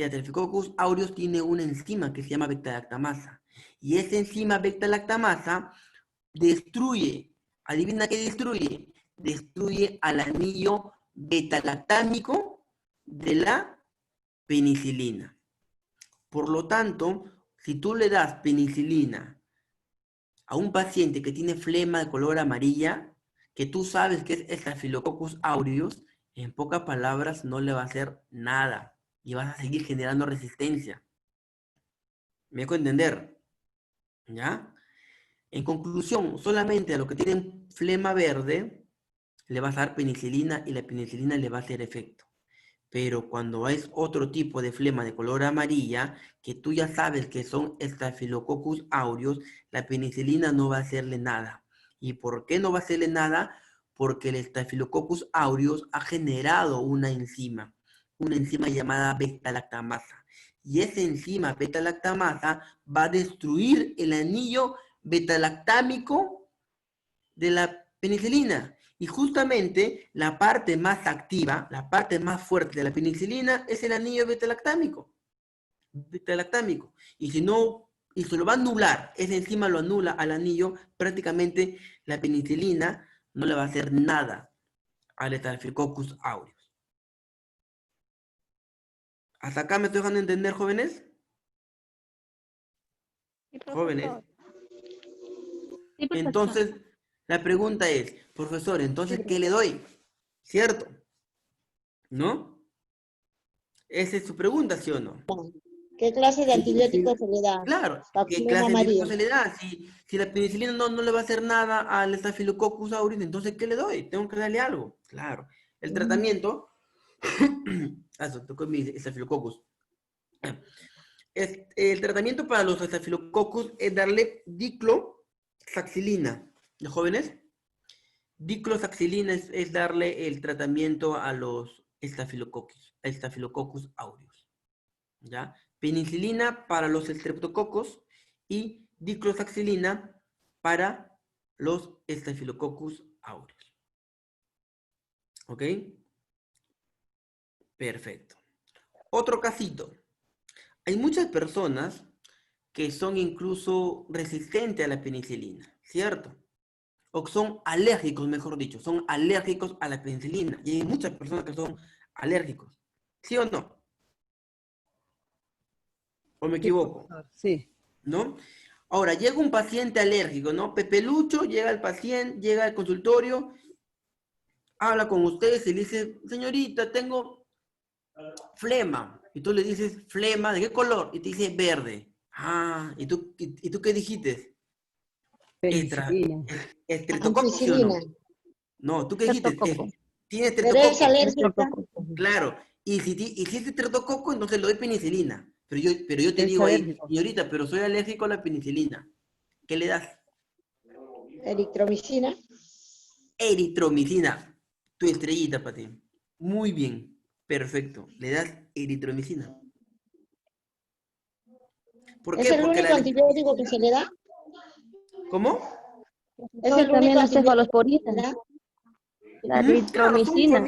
Staphylococcus aureus tiene una enzima que se llama beta-lactamasa. Y esa enzima beta-lactamasa destruye, adivina qué destruye, destruye al anillo beta-lactámico de la penicilina. Por lo tanto, si tú le das penicilina a un paciente que tiene flema de color amarilla, que tú sabes que es Staphylococcus aureus, en pocas palabras no le va a hacer nada y vas a seguir generando resistencia. ¿Me dejo entender? ¿Ya? En conclusión, solamente a los que tienen flema verde le vas a dar penicilina y la penicilina le va a hacer efecto. Pero cuando es otro tipo de flema de color amarilla, que tú ya sabes que son Staphylococcus aureus, la penicilina no va a hacerle nada. ¿Y por qué no va a hacerle nada? Porque el Staphylococcus aureus ha generado una enzima llamada beta-lactamasa. Y esa enzima beta-lactamasa va a destruir el anillo beta-lactámico de la penicilina. Y justamente la parte más activa, la parte más fuerte de la penicilina es el anillo beta-lactámico. Y si no, y se lo va a anular, esa enzima lo anula al anillo, prácticamente la penicilina no le va a hacer nada al Staphylococcus aureus. ¿Hasta acá me estoy dejando entender, jóvenes?
Sí,
Jóvenes.
profesor. Sí, profesor.
Entonces, la pregunta es, profesor, entonces, ¿qué le doy? ¿Cierto? ¿No? Esa es su pregunta, ¿sí o no?
¿Qué clase de antibióticos se le da?
Claro,
La
¿qué
flema
clase de
amarilla.
antibiótico se le da? Si la penicilina no le va a hacer nada al Staphylococcus aureus, entonces, ¿qué le doy? Tengo que darle algo. Claro. El tratamiento... Eso, tocó mi Staphylococcus. El tratamiento para los Staphylococcus es darle diclosaxilina. ¿Los jóvenes? Diclosaxilina es darle el tratamiento a los Staphylococcus aureus. ¿Ya? Penicilina para los estreptococos y diclosaxilina para los Staphylococcus aureus. ¿Ok? Perfecto. Otro casito. Hay muchas personas que son incluso resistentes a la penicilina, ¿cierto? O son alérgicos, mejor dicho, son alérgicos a la penicilina. Y hay muchas personas que son alérgicos. ¿Sí o no? ¿O me equivoco?
Sí.
¿No? Ahora, llega un paciente alérgico, ¿no? Pepe Lucho llega al paciente, llega al consultorio, habla con ustedes y le dice, señorita, tengo flema. Y tú le dices, flema, ¿de qué color? Y te dice, verde. Ah, ¿y tú qué dijiste?
Penicilina.
¿Estreptococo, sí o no?
Ampicilina.
No, ¿tú qué dijiste?
Estreptococo.
Tiene
Pero es
estreptococo.
alérgica.
Estreptococo.
Claro. Y si es estreptococo, entonces le doy penicilina. Pero yo te
Es
digo ahí,
alérgico.
señorita, pero soy alérgico a la penicilina. ¿Qué le das?
Eritromicina.
Eritromicina. Tu estrellita, Pati. Muy bien. Perfecto. Le das eritromicina. ¿Por
¿Es
qué?
el
Porque
único antibiótico que se le da?
¿Cómo?
¿Es el
También
único
la
antibiótico que
cefalosporina,
se da?
la
Claro, son
eritromicina.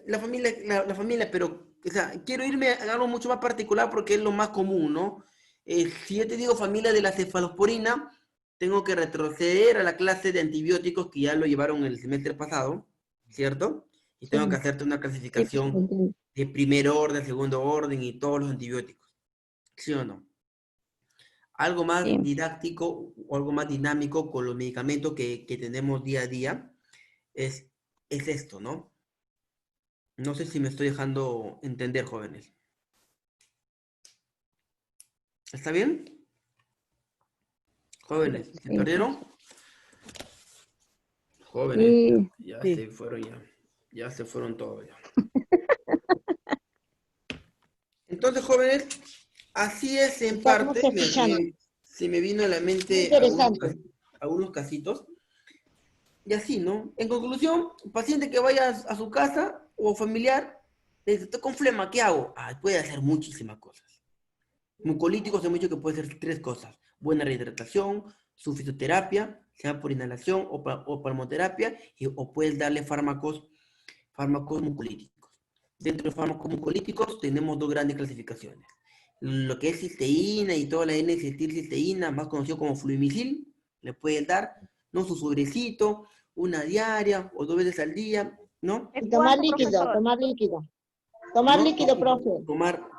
la familia, pero o sea, quiero irme a algo mucho más particular porque es lo más común, ¿no? Si yo te digo familia de la cefalosporina, tengo que retroceder a la clase de antibióticos que ya lo llevaron el semestre pasado, ¿cierto? Y tengo que hacerte una
Sí,
clasificación
entiendo.
de primer orden, segundo orden y todos los antibióticos, ¿sí o no? Algo más
Sí.
didáctico o algo más dinámico con los medicamentos que tenemos día a día es esto, ¿no? No sé si me estoy dejando entender, jóvenes. ¿Está bien? Jóvenes, ¿se
Sí,
perdieron?
profesor.
Jóvenes,
Sí,
ya
Sí.
se fueron ya. Ya se fueron todos ya. Entonces, jóvenes, así es en
Estamos
parte.
escuchando.
Se me vino a la
Muy
mente
interesante.
algunos casitos. Y así, ¿no? En conclusión, paciente que vaya a su casa o familiar, le dice, estoy con flema, ¿qué hago? Puede hacer muchísimas cosas. Mucolíticos hemos dicho que puede ser 3 cosas. Buena rehidratación, su fisioterapia, sea por inhalación o palmoterapia, o puedes darle fármacos mucolíticos. Dentro de fármacos mucolíticos tenemos 2 grandes clasificaciones. Lo que es cisteína y toda la N-acetilcisteína, más conocido como fluimicil, le puedes dar, ¿no? Su sobrecito, una diaria o 2 veces al día, ¿no?
Y tomar
¿Cuánto,
líquido,
profesor?
tomar líquido. Tomar
¿No?
líquido, profe.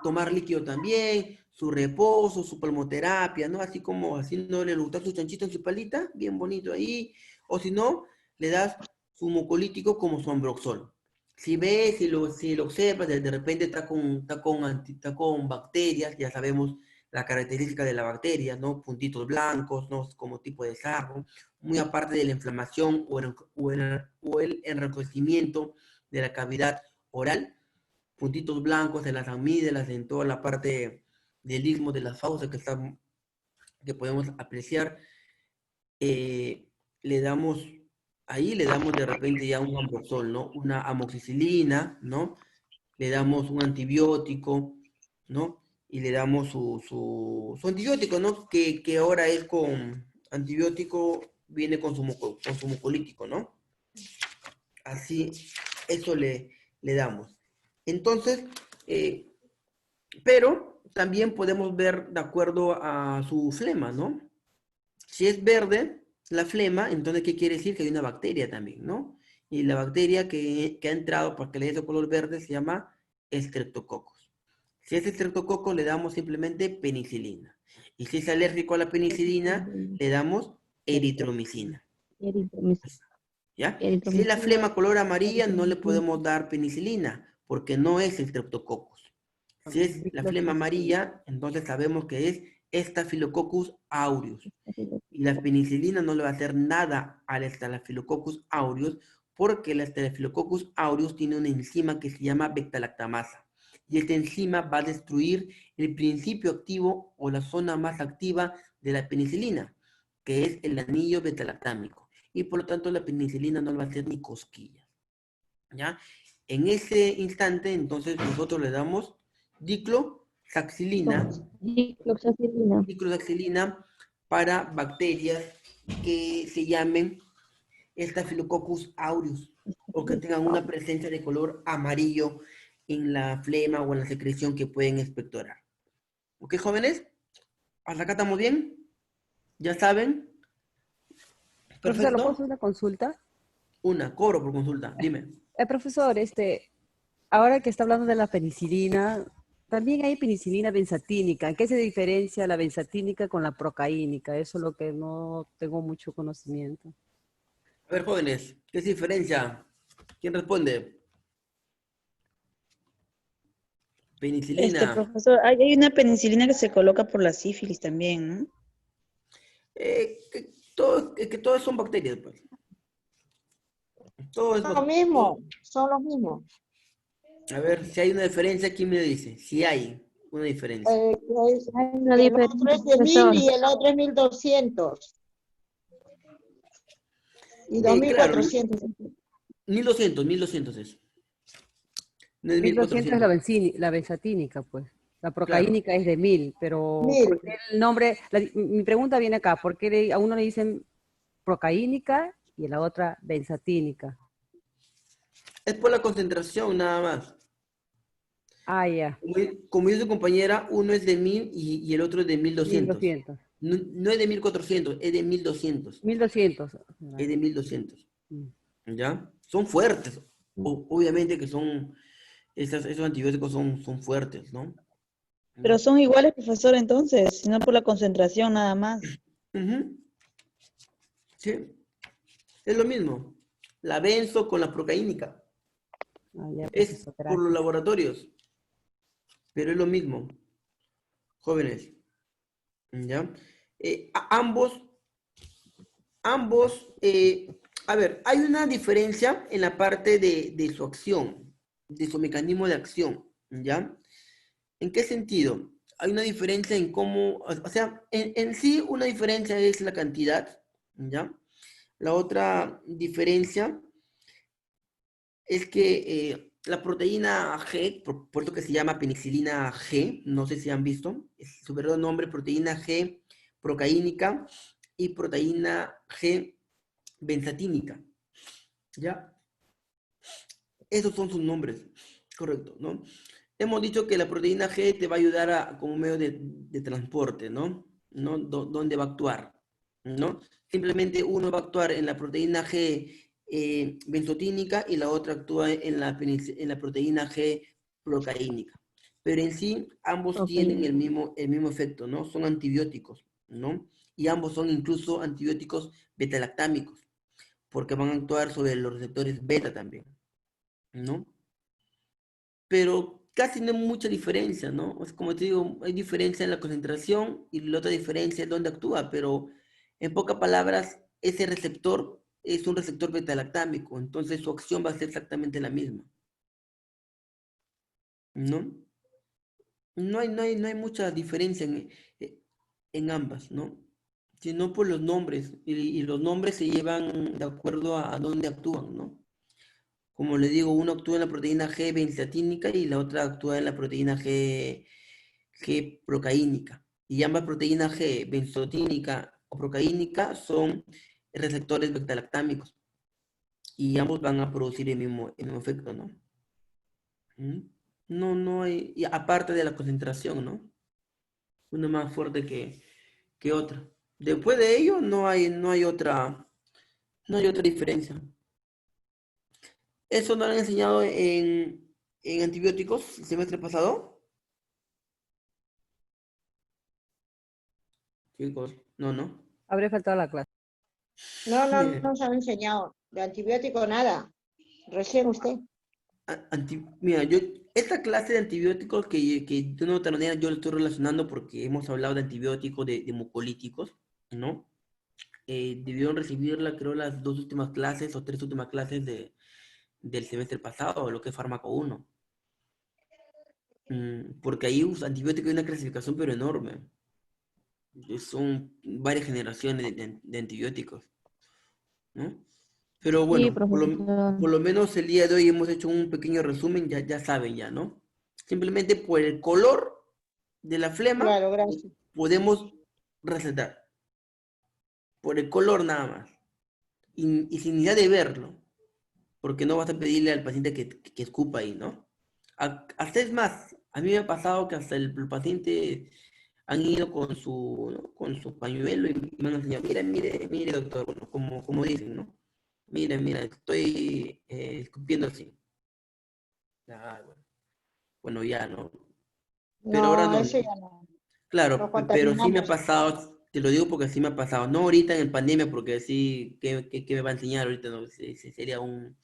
Tomar líquido también, su reposo, su palmoterapia, ¿no? Así como haciéndole gustar su chanchito en su palita, bien bonito ahí. O si no, le das su mucolítico como su Ambroxol. Si ves, si lo observas, de repente está con bacterias, ya sabemos la característica de la bacteria, ¿no? Puntitos blancos, ¿no? Como tipo de sarro, muy aparte de la inflamación o el enrojecimiento de la cavidad oral, puntitos blancos en las amígdalas, en toda la parte del istmo de las fauces que podemos apreciar, le damos, ahí le damos de repente ya un Ambroxol, ¿no? Una amoxicilina, ¿no? Le damos un antibiótico, ¿no? Y le damos su antibiótico, ¿no? Que ahora es con antibiótico, viene con con su mucolítico, ¿no? Así, eso le damos. Entonces, pero también podemos ver de acuerdo a su flema, ¿no? Si es verde la flema, entonces, ¿qué quiere decir? Que hay una bacteria también, ¿no? Y la bacteria que ha entrado para que le dé ese color verde se llama Streptococcus. Si es Streptococcus, le damos simplemente penicilina. Y si es alérgico a la penicilina, le damos eritromicina. ¿Ya? Si es la flema color amarilla, no le podemos dar penicilina, porque no es el Streptococcus. Si es la flema amarilla, entonces sabemos que es Staphylococcus aureus. Y la penicilina no le va a hacer nada al Staphylococcus aureus, porque la Staphylococcus aureus tiene una enzima que se llama beta-lactamasa. Y esta enzima va a destruir el principio activo o la zona más activa de la penicilina, que es el anillo beta-lactámico. Y por lo tanto la penicilina no le va a hacer ni cosquillas. ¿Ya? En ese instante, entonces, nosotros le damos dicloxacilina para bacterias que se llamen Staphylococcus aureus o que tengan una presencia de color amarillo en la flema o en la secreción que pueden expectorar. ¿Ok, jóvenes? ¿Hasta acá estamos bien? ¿Ya saben?
Profesor, ¿lo puedo
Perfecto.
hacer una consulta?
Cobro por consulta. Dime.
Profesor, ahora que está hablando de la penicilina, también hay penicilina benzatínica. ¿En qué se diferencia la benzatínica con la procaínica? Eso es lo que no tengo mucho conocimiento.
A ver, jóvenes, ¿qué es diferencia? ¿Quién responde? Penicilina.
Profesor, hay una penicilina que se coloca por la sífilis también, ¿no?
Que todas son bacterias, pues. Todo es
Son lo mismo, son los mismos.
A ver, si hay una diferencia, ¿quién me dice? Si hay una diferencia.
Una
El otro
diferencia,
es de 1000
profesor.
y el otro es 1200. Y
Claro,
2400.
1200 es. No es
1200 es
1400.
la benzatínica, pues. La
Claro.
procaínica es de 1000, pero
1000.
¿por qué el nombre? Mi pregunta viene acá, ¿por qué a uno le dicen procaínica y a la otra benzatínica?
Es por la concentración, nada más.
Ah, ya.
Como dice su compañera, uno es de 1000 y el otro es de 1200.
1200.
No es de 1400, es de 1200.
1200.
Es de 1200.
Mm.
¿Ya? Son fuertes. Obviamente que esos antibióticos son fuertes, ¿no?
Pero son iguales, profesor, entonces, sino por la concentración nada más.
Ujú. Sí, es lo mismo. La benzo con la procaínica.
Ah, ya,
Es
profesor,
por los
gracias.
laboratorios, pero es lo mismo, jóvenes. ¿Ya? Ambos, a ver, hay una diferencia en la parte de su acción, de su mecanismo de acción, ¿ya? ¿En qué sentido? Hay una diferencia en cómo, o sea, en sí una diferencia es la cantidad, ¿ya? La otra diferencia es que la proteína G, por eso que se llama penicilina G, no sé si han visto, es su verdadero nombre, proteína G procaínica y proteína G benzatínica, ¿ya? Esos son sus nombres, correcto, ¿no? Hemos dicho que la proteína G te va a ayudar como medio de transporte, ¿no? ¿No? ¿Dónde va a actuar? ¿No? Simplemente uno va a actuar en la proteína G benzotínica y la otra actúa en la proteína G procaínica. Pero en sí, ambos
Ok.
tienen el mismo efecto, ¿no? Son antibióticos, ¿no? Y ambos son incluso antibióticos beta-lactámicos, porque van a actuar sobre los receptores beta también, ¿no? Pero casi no hay mucha diferencia, ¿no? Es como te digo, hay diferencia en la concentración y la otra diferencia es dónde actúa, pero en pocas palabras, ese receptor es un receptor beta-lactámico, entonces su acción va a ser exactamente la misma, ¿no? No hay mucha diferencia en ambas, ¿no? Sino por los nombres, y los nombres se llevan de acuerdo a dónde actúan, ¿no? Como le digo, uno actúa en la proteína G benzatínica y la otra actúa en la proteína G procaínica. Y ambas proteínas G benzotínica o procaínica son receptores beta-lactámicos. Y ambos van a producir el mismo efecto, ¿no? ¿Mm? No hay, y aparte de la concentración, ¿no? Una más fuerte que otra. Después de ello, no hay otra diferencia. ¿Eso no lo han enseñado en antibióticos el semestre pasado? Chicos, no.
Habría faltado la clase.
No
Mire,
nos han enseñado. De antibiótico nada. Recién usted.
mira, esta clase de antibióticos que de una u otra manera yo lo estoy relacionando porque hemos hablado de antibióticos, de mucolíticos, ¿no? Debieron recibirla, creo, las dos últimas clases o tres últimas clases del semestre pasado, lo que es fármaco 1. Porque ahí antibiótico hay una clasificación pero enorme. Son varias generaciones de antibióticos, ¿no? Pero
Sí,
bueno,
profesor.
por lo menos el día de hoy hemos hecho un pequeño resumen, ya saben ya, ¿no? Simplemente por el color de la flema
Claro, gracias.
podemos recetar. Por el color nada más. Y sin necesidad de verlo. Porque no vas a pedirle al paciente que escupa ahí, ¿no? Hasta es más, a mí me ha pasado que hasta el paciente han ido ¿no? con su pañuelo y me han enseñado, mire, doctor, bueno, como dicen, ¿no? Mira, estoy escupiendo así. Ah, bueno, ya, ¿no? Pero ahora
No,
no.
eso ya no. Lo
Claro, pero sí me ha
contaminamos.
pasado, te lo digo porque sí me ha pasado. No ahorita en pandemia, porque sí, ¿qué me va a enseñar ahorita? No? Sería un,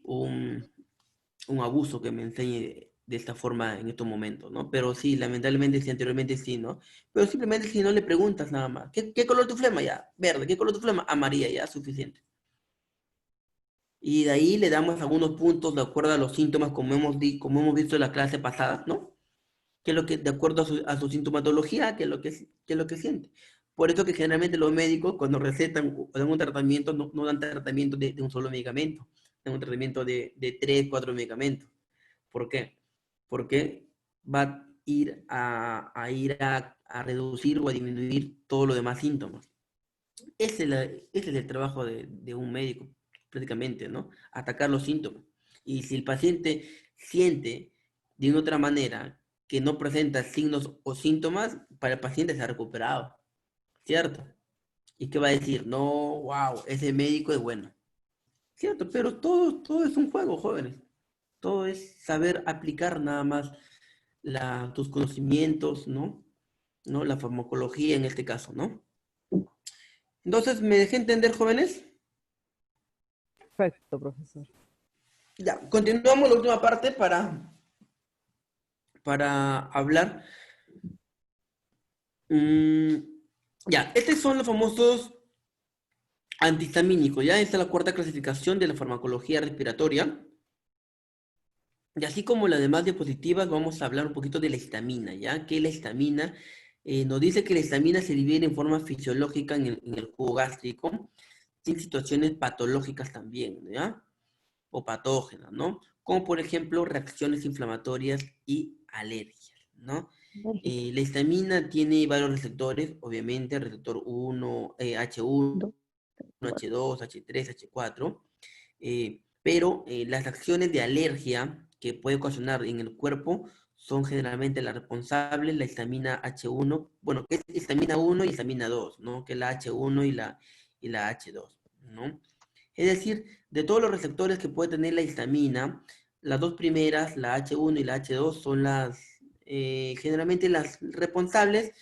un abuso que me enseñe de esta forma en estos momentos, ¿no? Pero sí, lamentablemente sí, anteriormente sí, ¿no? Pero simplemente si no le preguntas nada más, ¿qué color tu flema? Ya, verde, ¿qué color tu flema? Amarilla, ya, suficiente. Y de ahí le damos algunos puntos de acuerdo a los síntomas, como hemos visto en la clase pasada, ¿no? Que es lo que, de acuerdo a su sintomatología, que es lo que siente. Por eso que generalmente los médicos, cuando recetan o dan un tratamiento, no dan tratamiento de un solo medicamento, dan un tratamiento de 3, 4 medicamentos. ¿Por qué? Porque va a a reducir o a disminuir todos los demás síntomas. Ese es el trabajo de un médico, prácticamente, ¿no? Atacar los síntomas. Y si el paciente siente de una otra manera que no presenta signos o síntomas, para el paciente se ha recuperado, ¿cierto? ¿Y qué va a decir? No, wow, ese médico es bueno. Cierto, pero todo es un juego, jóvenes. Todo es saber aplicar nada más tus conocimientos, ¿no? ¿No? La farmacología en este caso, ¿no? Entonces, ¿me dejé entender, jóvenes?
Perfecto, profesor.
Ya, continuamos la última parte para hablar. Mm, ya, estos son los famosos antihistamínicos. Ya esta es la cuarta clasificación de la farmacología respiratoria. Y así como las demás diapositivas, vamos a hablar un poquito de la histamina, ¿ya? ¿Qué es la histamina? Nos dice que la histamina se divide en forma fisiológica en el jugo gástrico, sin situaciones patológicas también, ¿ya? O patógenas, ¿no? Como por ejemplo reacciones inflamatorias y alergias, ¿no? La histamina tiene varios receptores, obviamente, receptor 1, H1, H2, H3, H4, pero las acciones de alergia que puede ocasionar en el cuerpo son generalmente las responsables, la histamina H1, bueno, que es histamina 1 y histamina 2, ¿no? Que es la H1 y la H2, ¿no? Es decir, de todos los receptores que puede tener la histamina, las dos primeras, la H1 y la H2, son generalmente las responsables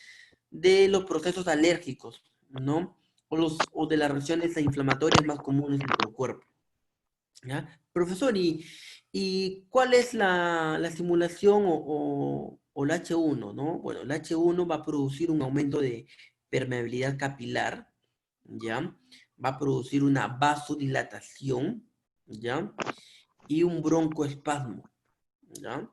de los procesos alérgicos, ¿no? O de las reacciones inflamatorias más comunes en el cuerpo, ¿ya? Profesor, ¿y cuál es la estimulación o la H1, ¿no? Bueno, la H1 va a producir un aumento de permeabilidad capilar, ¿ya? Va a producir una vasodilatación, ¿ya? Y un broncoespasmo, ¿ya?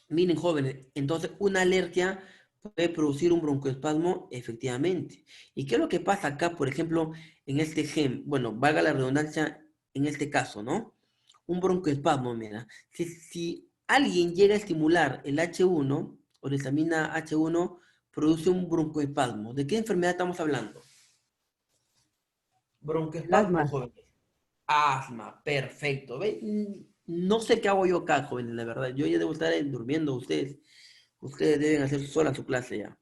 Miren, jóvenes, entonces una alergia puede producir un broncoespasmo efectivamente. ¿Y qué es lo que pasa acá, por ejemplo, en este gen? Bueno, valga la redundancia en este caso, ¿no? Un broncoespasmo, mira. Si alguien llega a estimular el H1 o la histamina H1, produce un broncoespasmo. ¿De qué enfermedad estamos hablando?
El
Broncoespasmo,
asma.
jóvenes. Asma, perfecto. ¿Ve? No sé qué hago yo acá, jóvenes, la verdad. Yo ya debo estar durmiendo ustedes. Ustedes deben hacer sola su clase ya.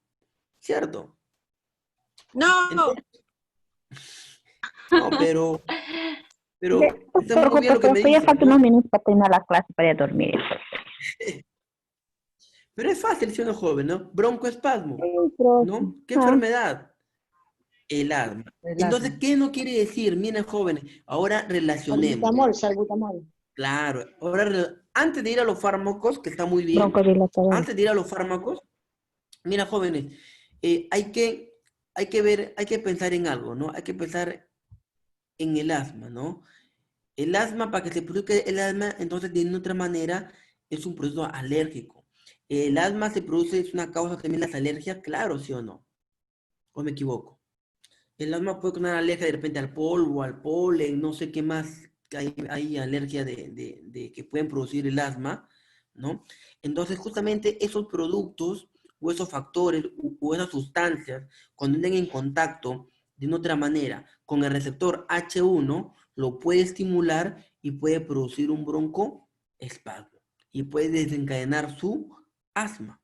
¿Cierto?
No,
Entonces, no,
Ya,
pero
no te
está muy bien
preocupes,
lo que me
profe, ya
dicen,
faltan
¿no?
unos minutos para terminar la clase para ir a dormir.
Pero es fácil si uno es joven, ¿no? Broncoespasmo,
Sí, profe.
¿no? ¿Qué
Ah,
enfermedad? El asma.
El
Entonces,
asma.
¿qué no quiere decir? Miren, jóvenes, ahora relacionemos.
salbutamol, salbutamol.
Claro, ahora antes de ir a los fármacos, que está muy bien,
broncodilatador.
antes de ir a los fármacos, mira, jóvenes, hay que ver, hay que pensar en algo, ¿no? Hay que pensar en el asma, ¿no? El asma, para que se produzca el asma, entonces de otra manera, es un proceso alérgico. El asma se produce, es una causa también de las alergias, claro, ¿sí o no? ¿O me equivoco? El asma puede tener alergia de repente al polvo, al polen, no sé qué más hay alergia de que pueden producir el asma, ¿no? Entonces, justamente esos productos o esos factores o esas sustancias, cuando entran en contacto de una otra manera con el receptor H1, lo puede estimular y puede producir un broncoespasmo y puede desencadenar su asma.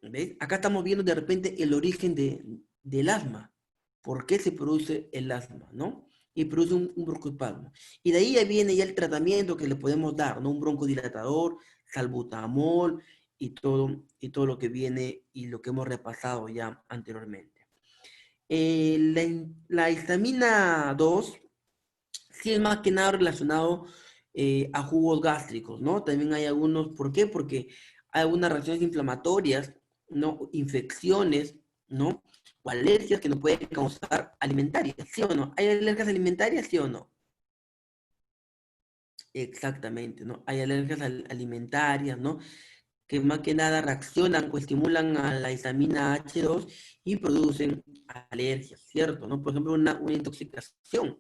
¿Ves? Acá estamos viendo de repente el origen del asma. ¿Por qué se produce el asma, no? Y produce un broncoespasmo. Y de ahí ya viene ya el tratamiento que le podemos dar, ¿no? Un broncodilatador, salbutamol y todo lo que viene y lo que hemos repasado ya anteriormente. La histamina 2 sí es más que nada relacionado a jugos gástricos, ¿no? También hay algunos, ¿por qué? Porque hay algunas reacciones inflamatorias, ¿no? Infecciones, ¿no? O alergias que nos pueden causar alimentarias, ¿sí o no? ¿Hay alergias alimentarias, sí o no? Exactamente, ¿no? Hay alergias alimentarias, ¿no? Que más que nada reaccionan o estimulan a la histamina H2 y producen alergias, ¿cierto? ¿No? Por ejemplo, una intoxicación,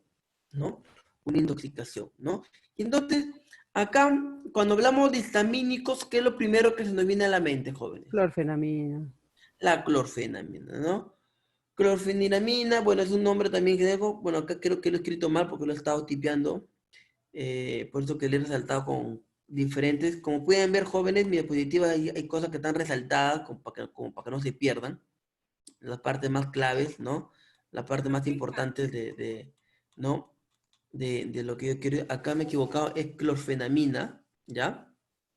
¿no? Una intoxicación, ¿no? Y entonces, acá, cuando hablamos de histamínicos, ¿qué es lo primero que se nos viene a la mente, jóvenes?
Clorfenamina.
La clorfenamina, ¿no? Clorfeniramina, bueno, es un nombre también que dejo, bueno, acá creo que lo he escrito mal porque lo he estado tipeando, por eso que le he resaltado con diferentes. Como pueden ver, jóvenes, mi diapositiva hay cosas que están resaltadas como para que no se pierdan. Las partes más claves, ¿no? La parte más importante ¿no? De lo que yo quiero. Acá me he equivocado, es clorfenamina, ¿ya?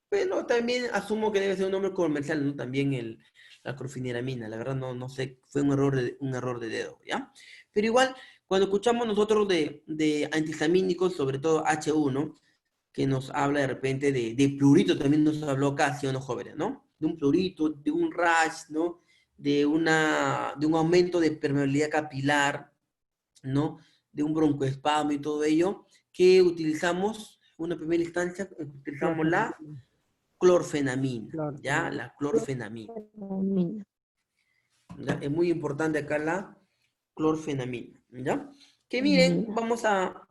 Pero también asumo que debe ser un nombre comercial, ¿no? También la clorfeniramina, la verdad no sé, fue un error de dedo, ¿ya? Pero igual, cuando escuchamos nosotros de antihistamínicos, sobre todo H1, que nos habla de repente de plurito, también nos habló acá, ¿sí o no, jóvenes, ¿no? De un plurito, de un rash, ¿no? De un aumento de permeabilidad capilar, ¿no? De un broncoespasmo y todo ello, que utilizamos, una primera instancia, utilizamos la
Clorfenamina.
clorfenamina, ¿ya?
Clorfenamina.
La clorfenamina. ¿Ya? Es muy importante acá clorfenamina, ¿ya? Que miren, vamos a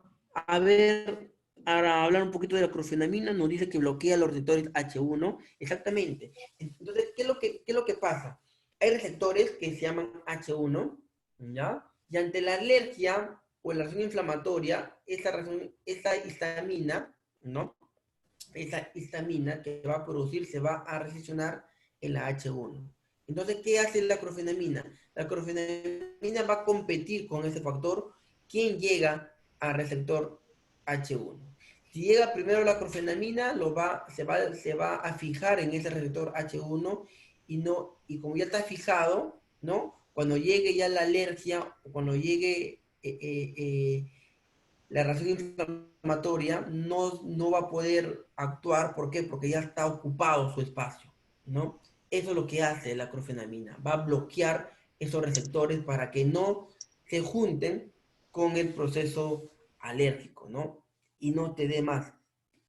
ver, a hablar un poquito de la clorfenamina, nos dice que bloquea los receptores H1, exactamente. Entonces, qué es lo que pasa? Hay receptores que se llaman H1, ¿ya? Y ante la alergia o la reacción inflamatoria, esta histamina, ¿no? Esa histamina que va a producir se va a recepcionar en la H1. Entonces, ¿qué hace la clorfenamina? La clorfenamina va a competir con ese factor. ¿Quién llega al receptor H1? Si llega primero la clorfenamina, se va a fijar en ese receptor H1 y como ya está fijado, ¿no? Cuando llegue ya la alergia, o cuando llegue la reacción inflamatoria, no va a poder actuar. ¿Por qué? Porque ya está ocupado su espacio, ¿no? Eso es lo que hace la clorfenamina. Va a bloquear esos receptores para que no se junten con el proceso alérgico, ¿no? Y no te dé más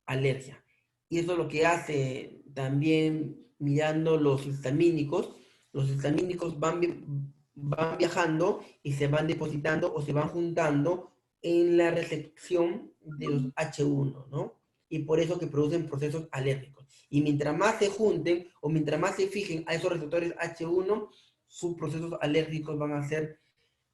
alergia. Y eso es lo que hace también mirando los histamínicos van viajando y se van depositando o se van juntando en la recepción de los H1, ¿no? Y por eso que producen procesos alérgicos. Y mientras más se junten o mientras más se fijen a esos receptores H1, sus procesos alérgicos van a ser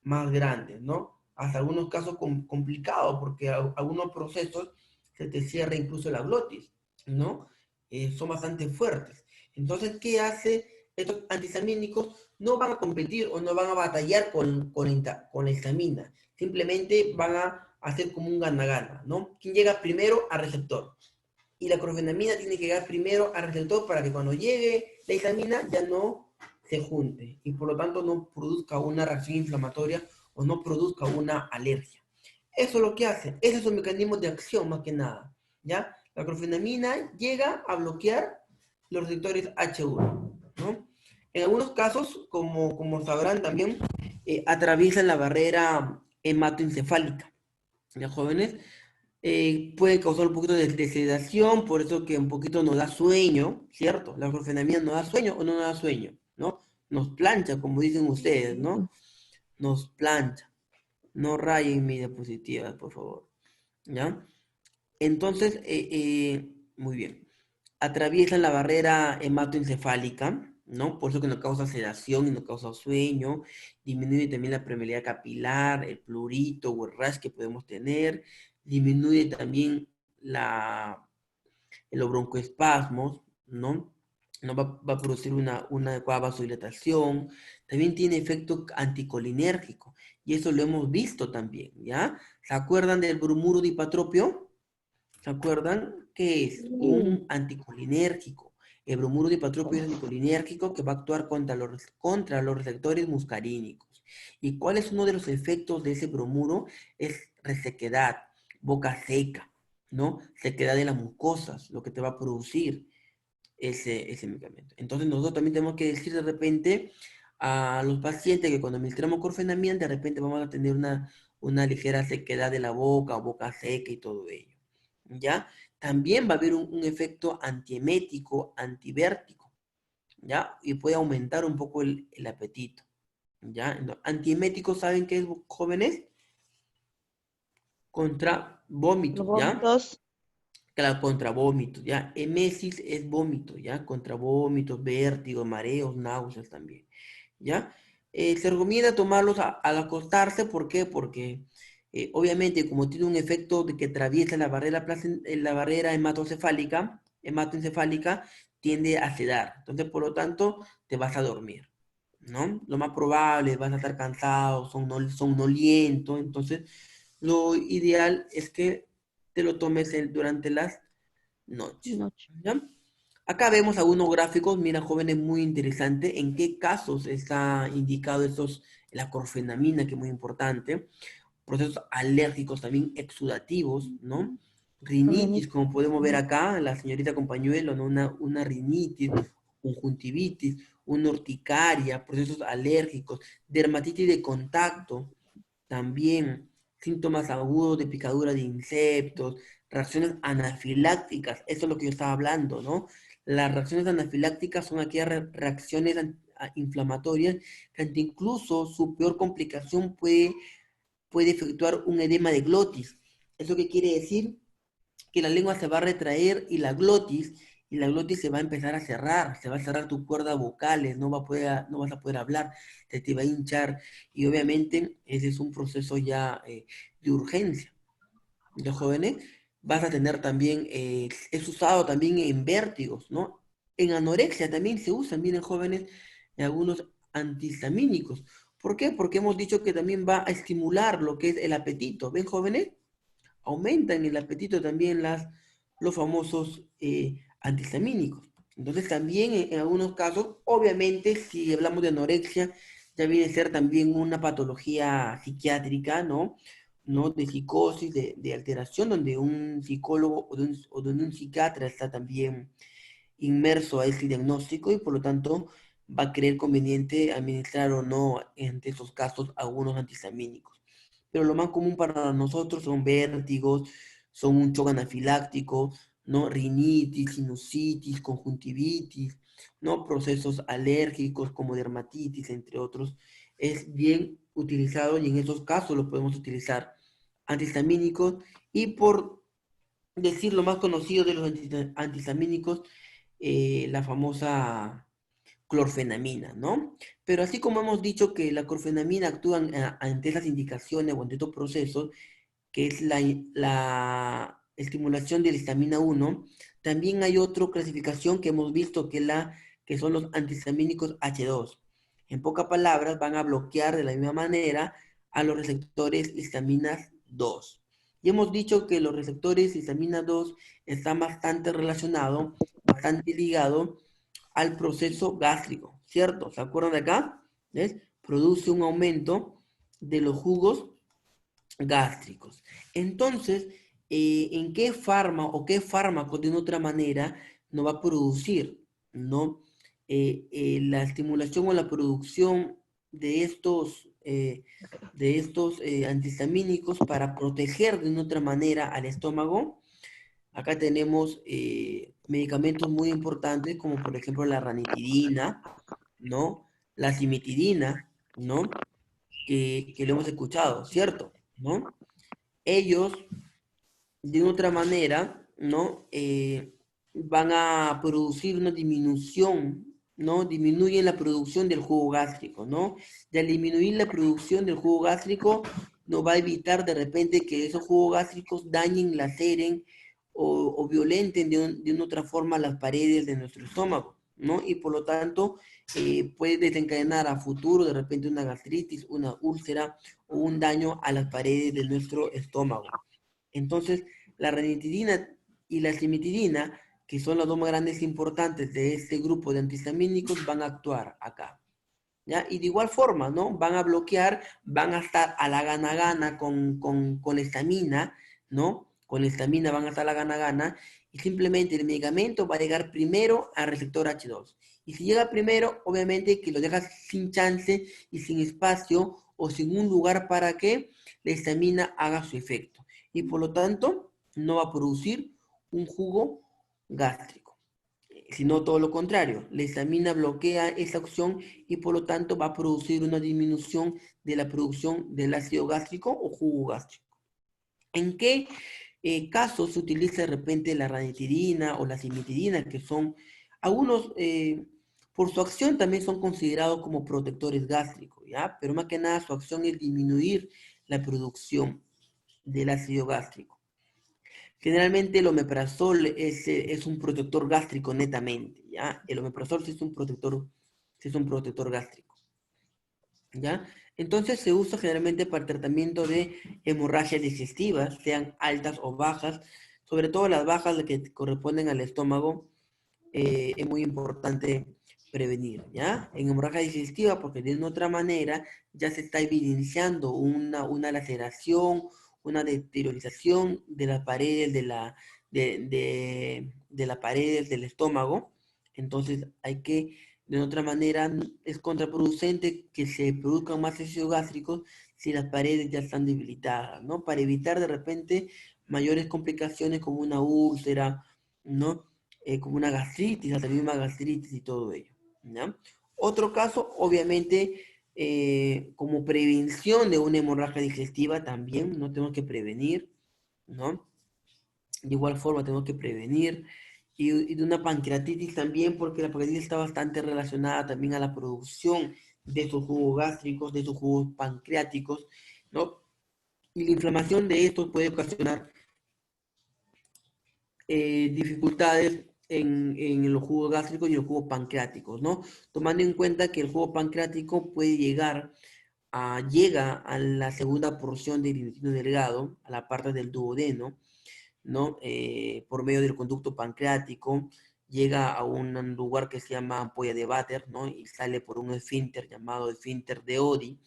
más grandes, ¿no? Hasta algunos casos complicados, porque algunos procesos se te cierra incluso la glotis, ¿no? Son bastante fuertes. Entonces, ¿qué hace? Estos antihistamínicos no van a competir o no van a batallar con la histamina. Simplemente van a hacer como un gana-gana, ¿no? ¿Quién llega primero al receptor? Y la clorfenamina tiene que llegar primero al receptor para que cuando llegue la histamina ya no se junte y por lo tanto no produzca una reacción inflamatoria o no produzca una alergia. Eso es lo que hace. Ese es un mecanismo de acción más que nada, ¿ya? La clorfenamina llega a bloquear los receptores H1, ¿no? En algunos casos, como sabrán también, atraviesan la barrera hematoencefálica. ¿Ya, jóvenes? Puede causar un poquito de sedación, por eso que un poquito nos da sueño, ¿cierto? La clorfenamina nos da sueño o no nos da sueño, ¿no? Nos plancha, como dicen ustedes, ¿no? Nos plancha. No rayen mi diapositiva, por favor, ¿ya? Entonces, muy bien. Atraviesan la barrera hematoencefálica, ¿no? Por eso que nos causa sedación y nos causa sueño. Disminuye también la permeabilidad capilar, el prurito o el rash que podemos tener. Disminuye también los broncoespasmos, ¿no? No va a producir una adecuada vasodilatación. También tiene efecto anticolinérgico. Y eso lo hemos visto también, ¿ya? ¿Se acuerdan del bromuro dipatropio? ¿Se acuerdan? ¿Qué es? Un anticolinérgico. El bromuro dipatropio es anticolinérgico que va a actuar contra los receptores muscarínicos. ¿Y cuál es uno de los efectos de ese bromuro? Es resequedad, boca seca, ¿no? Sequedad de las mucosas, lo que te va a producir ese medicamento. Entonces nosotros también tenemos que decir de repente a los pacientes que cuando administramos clorfenamina, de repente vamos a tener una ligera sequedad de la boca o boca seca y todo ello. ¿Ya? También va a haber un efecto antiemético, antivértico, ¿ya? Y puede aumentar un poco el apetito, ¿ya? Entonces, antiemético, ¿saben qué es, jóvenes? Contra vómito,
Los
¿ya?
vómitos.
Claro, contra vómitos, ¿ya? Emesis es vómito, ¿ya? Contra vómitos, vértigo, mareos, náuseas también, ¿ya? Se recomienda tomarlos al acostarse, ¿por qué? Porque obviamente como tiene un efecto de que atraviesa la barrera hematoencefálica, tiende a sedar. Entonces, por lo tanto, te vas a dormir, ¿no? Lo más probable, vas a estar cansado, somnoliento, entonces lo ideal es que te lo tomes durante las noches,
Noche.
¿ya? Acá vemos algunos gráficos, mira, jóvenes, muy interesante. ¿En qué casos está indicado la clorfenamina, que es muy importante? Procesos alérgicos también exudativos, ¿no? Rinitis, como podemos ver acá, la señorita con pañuelo, ¿no? Una rinitis, conjuntivitis, una urticaria, procesos alérgicos, dermatitis de contacto, también síntomas agudos de picadura de insectos, reacciones anafilácticas, eso es lo que yo estaba hablando, ¿no? Las reacciones anafilácticas son aquellas reacciones inflamatorias, que ante incluso su peor complicación puede efectuar un edema de glotis. ¿Eso qué quiere decir? Que la lengua se va a retraer y la glotis se va a empezar a cerrar, se va a cerrar tus cuerdas vocales, no vas a poder hablar, se te va a hinchar, y obviamente ese es un proceso ya de urgencia. De jóvenes, vas a tener también, es usado también en vértigos, ¿no? En anorexia también se usan, miren jóvenes, en algunos antihistamínicos. ¿Por qué? Porque hemos dicho que también va a estimular lo que es el apetito. ¿Ven jóvenes? Aumentan el apetito también los famosos antihistamínicos. Entonces también en algunos casos, obviamente si hablamos de anorexia, ya viene a ser también una patología psiquiátrica, ¿no? ¿No? De psicosis, de alteración, donde un psicólogo o de un psiquiatra está también inmerso a ese diagnóstico y por lo tanto va a creer conveniente administrar o no en esos casos algunos antihistamínicos. Pero lo más común para nosotros son vértigos, son un shock anafiláctico, ¿no? Rinitis, sinusitis, conjuntivitis, ¿no? Procesos alérgicos como dermatitis, entre otros. Es bien utilizado y en esos casos lo podemos utilizar antihistamínicos y por decir lo más conocido de los antihistamínicos, la famosa clorfenamina, ¿no? Pero así como hemos dicho que la clorfenamina actúa ante esas indicaciones o ante estos procesos, que es la estimulación de la histamina 1, también hay otra clasificación que hemos visto que son los antihistamínicos H2. En pocas palabras, van a bloquear de la misma manera a los receptores histaminas 2. Y hemos dicho que los receptores histamina 2 están bastante relacionados, bastante ligados al proceso gástrico, ¿cierto? ¿Se acuerdan de acá? ¿Ves? Produce un aumento de los jugos gástricos. Entonces, ¿en qué fármaco o qué fármaco de una otra manera nos va a producir, ¿no? La estimulación o la producción de estos antihistamínicos para proteger de una otra manera al estómago? Acá tenemos medicamentos muy importantes como por ejemplo la ranitidina, ¿no? La cimetidina, ¿no? Que lo hemos escuchado, ¿cierto? ¿No? Ellos, de otra manera, ¿no? Van a producir una disminución, ¿no? Disminuyen la producción del jugo gástrico, ¿no? De al disminuir la producción del jugo gástrico, nos va a evitar de repente que esos jugos gástricos dañen, laceren o violenten de una otra forma las paredes de nuestro estómago, ¿no? Y por lo tanto, puede desencadenar a futuro de repente una gastritis, una úlcera o un daño a las paredes de nuestro estómago. Entonces, la ranitidina y la cimetidina, que son las dos más grandes e importantes de este grupo de antihistamínicos, van a actuar acá. ¿Ya? Y de igual forma, ¿no? Van a bloquear, van a estar a la gana-gana con la histamina, ¿no? Con la histamina van a estar a la gana-gana y simplemente el medicamento va a llegar primero al receptor H2. Y si llega primero, obviamente que lo dejas sin chance y sin espacio o sin un lugar para que la histamina haga su efecto. Y por lo tanto, no va a producir un jugo gástrico, sino todo lo contrario. La histamina bloquea esa opción y por lo tanto va a producir una disminución de la producción del ácido gástrico o jugo gástrico. ¿En qué casos se utiliza de repente la ranitidina o la cimetidina, que son algunos, por su acción también son considerados como protectores gástricos, ¿ya? Pero más que nada su acción es disminuir la producción del ácido gástrico. Generalmente el omeprazol es un protector gástrico netamente, ¿ya? El omeprazol sí es un protector gástrico, ¿ya? Entonces se usa generalmente para el tratamiento de hemorragias digestivas, sean altas o bajas, sobre todo las bajas que corresponden al estómago, es muy importante prevenir, ¿ya? En hemorragia digestiva, porque de otra manera ya se está evidenciando una laceración, una deteriorización de las paredes de las paredes del estómago. Entonces hay que, de otra manera, es contraproducente que se produzcan más ácidos gástricos si las paredes ya están debilitadas, ¿no? Para evitar de repente mayores complicaciones como una úlcera, ¿no? Como una gastritis, hasta la misma gastritis y todo ello, ¿ya? Otro caso, obviamente, como prevención de una hemorragia digestiva también, no tenemos que prevenir, ¿no? De igual forma tenemos que prevenir. Y de una pancreatitis también, porque la pancreatitis está bastante relacionada también a la producción de sus jugos gástricos, de sus jugos pancreáticos, ¿no? Y la inflamación de estos puede ocasionar dificultades en los jugos gástricos y los jugos pancreáticos, ¿no? Tomando en cuenta que el jugo pancreático puede llega a la segunda porción del intestino delgado, a la parte del duodeno, ¿no? Por medio del conducto pancreático, llega a un lugar que se llama ampolla de Vater, ¿no? Y sale por un esfínter llamado esfínter de Oddi,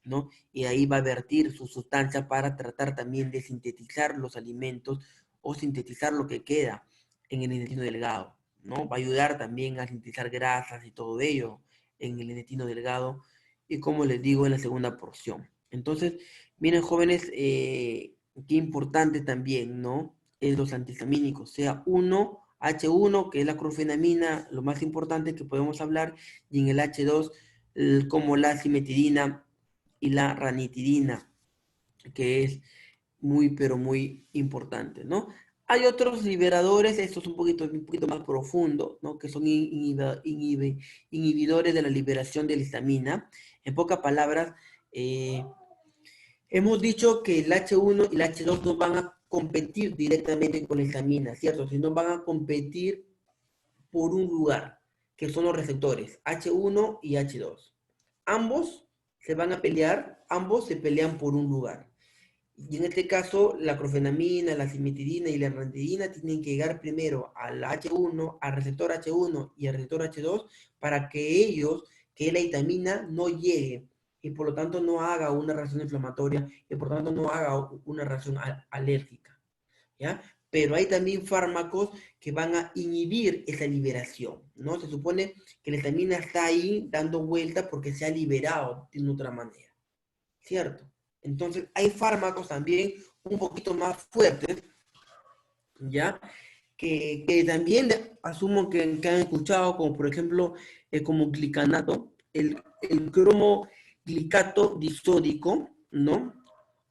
¿no? Y ahí va a vertir su sustancia para tratar también de sintetizar los alimentos o sintetizar lo que queda en el intestino delgado, ¿no? Va a ayudar también a sintetizar grasas y todo ello en el intestino delgado y como les digo en la segunda porción. Entonces, miren jóvenes, qué importante también, ¿no? Es los antihistamínicos, sea H1, que es la clorfenamina, lo más importante que podemos hablar, y en el H2, como la cimetidina y la ranitidina, que es muy, pero muy importante, ¿no? Hay otros liberadores, esto es un poquito más profundo, ¿no? Que son inhibidores de la liberación de la histamina. En pocas palabras, hemos dicho que el H1 y el H2 no van a competir directamente con la histamina, ¿cierto? Sino van a competir por un lugar, que son los receptores H1 y H2. Ambos se van a pelear, ambos se pelean por un lugar. Y en este caso, la clorfenamina, la cimetidina y la ranitidina tienen que llegar primero al H1, al receptor H1 y al receptor H2 para que la histamina no llegue y por lo tanto no haga una reacción inflamatoria y por lo tanto no haga una reacción alérgica, ¿ya? Pero hay también fármacos que van a inhibir esa liberación, ¿no? Se supone que la histamina está ahí dando vuelta porque se ha liberado de otra manera, ¿cierto? Entonces, hay fármacos también un poquito más fuertes, ¿ya? Que también asumo que han escuchado, como por ejemplo, como glicanato, el cromoglicato disódico, ¿no?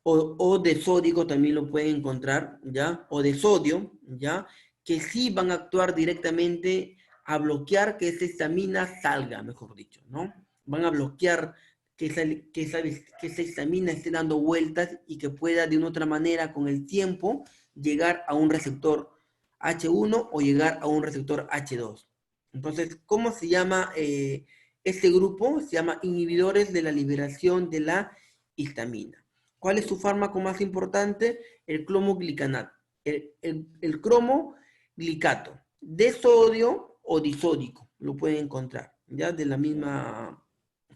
O de sódico también lo pueden encontrar, ¿ya? O de sodio, ¿ya? Que sí van a actuar directamente a bloquear que esa histamina salga, mejor dicho, ¿no? Van a bloquear que esa histamina esté dando vueltas y que pueda de una otra manera con el tiempo llegar a un receptor H1 o llegar a un receptor H2. Entonces, ¿cómo se llama este grupo? Se llama inhibidores de la liberación de la histamina. ¿Cuál es su fármaco más importante? El cromoglicanato. El cromoglicato. De sodio o disódico. Lo pueden encontrar, ¿ya? De la misma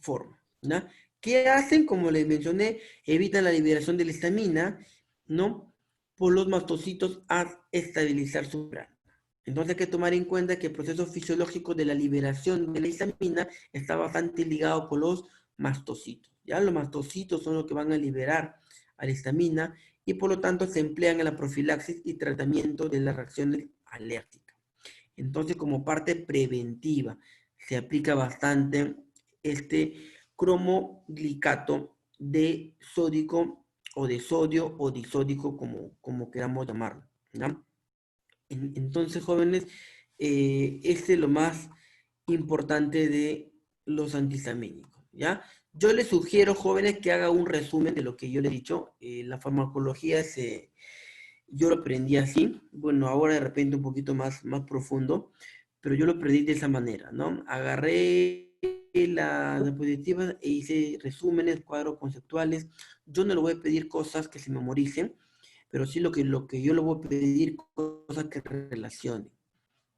forma, ¿ya? ¿Qué hacen? Como les mencioné, evitan la liberación de la histamina, ¿no? Por los mastocitos a estabilizar su grano. Entonces hay que tomar en cuenta que el proceso fisiológico de la liberación de la histamina está bastante ligado con los mastocitos. ¿Ya? Los mastocitos son los que van a liberar a la histamina y por lo tanto se emplean en la profilaxis y tratamiento de las reacciones alérgicas. Entonces, como parte preventiva, se aplica bastante este cromoglicato de sódico o de sodio o disódico, como queramos llamarlo, ¿no? Entonces, jóvenes, este es lo más importante de los antihistamínicos, ¿ya? Yo les sugiero, jóvenes, que haga un resumen de lo que yo les he dicho. La farmacología yo lo aprendí así, bueno, ahora de repente un poquito más profundo, pero yo lo aprendí de esa manera, ¿no? Agarré las diapositivas e hice resúmenes, cuadros conceptuales. Yo no le voy a pedir cosas que se memoricen, pero sí lo que yo le voy a pedir, cosas que relacionen,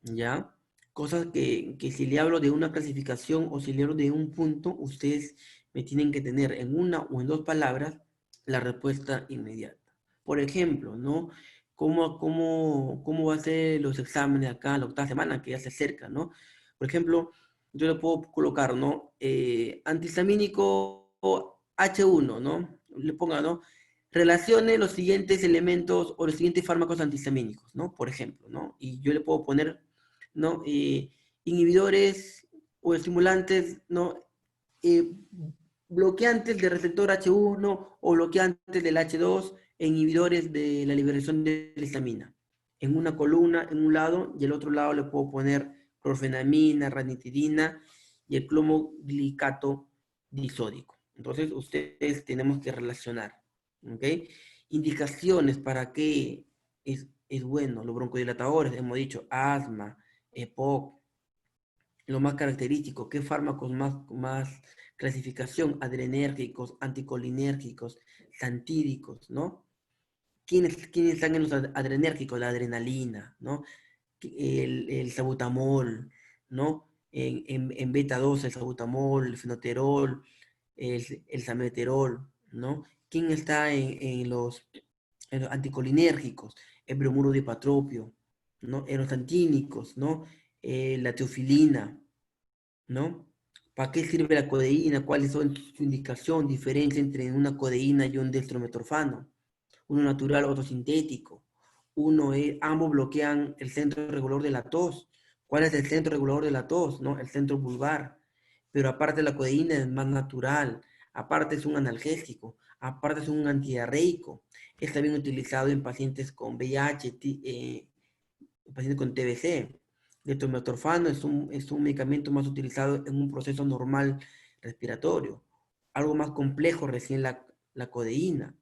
¿ya? Cosas que si le hablo de una clasificación o si le hablo de un punto, ustedes me tienen que tener en una o en dos palabras la respuesta inmediata. Por ejemplo, ¿no? ¿Cómo va a ser los exámenes acá la octava semana, que ya se acerca, ¿no? Por ejemplo, yo le puedo colocar, ¿no? Antihistamínico H1, ¿no? Le ponga, ¿no? Relacione los siguientes elementos o los siguientes fármacos antihistamínicos, ¿no? Por ejemplo, ¿no? Y yo le puedo poner, ¿no? Inhibidores o estimulantes, ¿no? Eh, bloqueantes del receptor H1 o bloqueantes del H2, inhibidores de la liberación de la histamina. En una columna, en un lado, y el otro lado le puedo poner clorfenamina, ranitidina y el clomoglicato disódico. Entonces, ustedes tenemos que relacionar, ¿ok? Indicaciones para qué es bueno. Los broncodilatadores, hemos dicho, asma, EPOC, lo más característico, qué fármacos más clasificación, adrenérgicos, anticolinérgicos, xantídicos, ¿no? ¿Quiénes están en los adrenérgicos? La adrenalina, ¿no? El salbutamol, ¿no? En beta 2 el salbutamol, el fenoterol, el sameterol, ¿no? ¿Quién está en los anticolinérgicos? El bromuro de hipatropio, ¿no? En los antínicos, ¿no? La teofilina, ¿no? ¿Para qué sirve la codeína? ¿Cuáles son su indicación, diferencia entre una codeína y un dextrometorfano? Uno natural, otro sintético. Ambos bloquean el centro regulador de la tos. ¿Cuál es el centro regulador de la tos? ¿No? El centro vulvar. Pero aparte la codeína es más natural. Aparte es un analgésico. Aparte es un antidiarreico. Es también utilizado en pacientes con VIH, pacientes con TBC. El dextrometorfano es un medicamento más utilizado en un proceso normal respiratorio. Algo más complejo recién la codeína,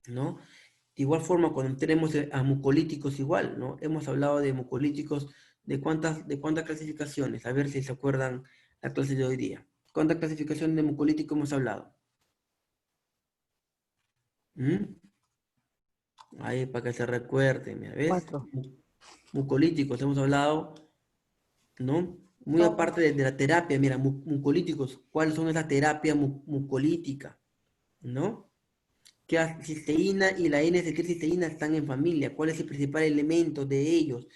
¿no? De igual forma, cuando tenemos a mucolíticos igual, ¿no? Hemos hablado de mucolíticos, ¿de cuántas clasificaciones? A ver si se acuerdan la clase de hoy día. ¿Cuántas clasificaciones de mucolíticos hemos hablado? ¿Mm? Ahí, para que se recuerden, ¿me ves?
4.
Mucolíticos, hemos hablado, ¿no? Muy aparte de la terapia, mira, mucolíticos, ¿cuáles son esas terapias mucolíticas? ¿No? Que la cisteína y la N-acetilcisteína están en familia. ¿Cuál es el principal elemento de ellos?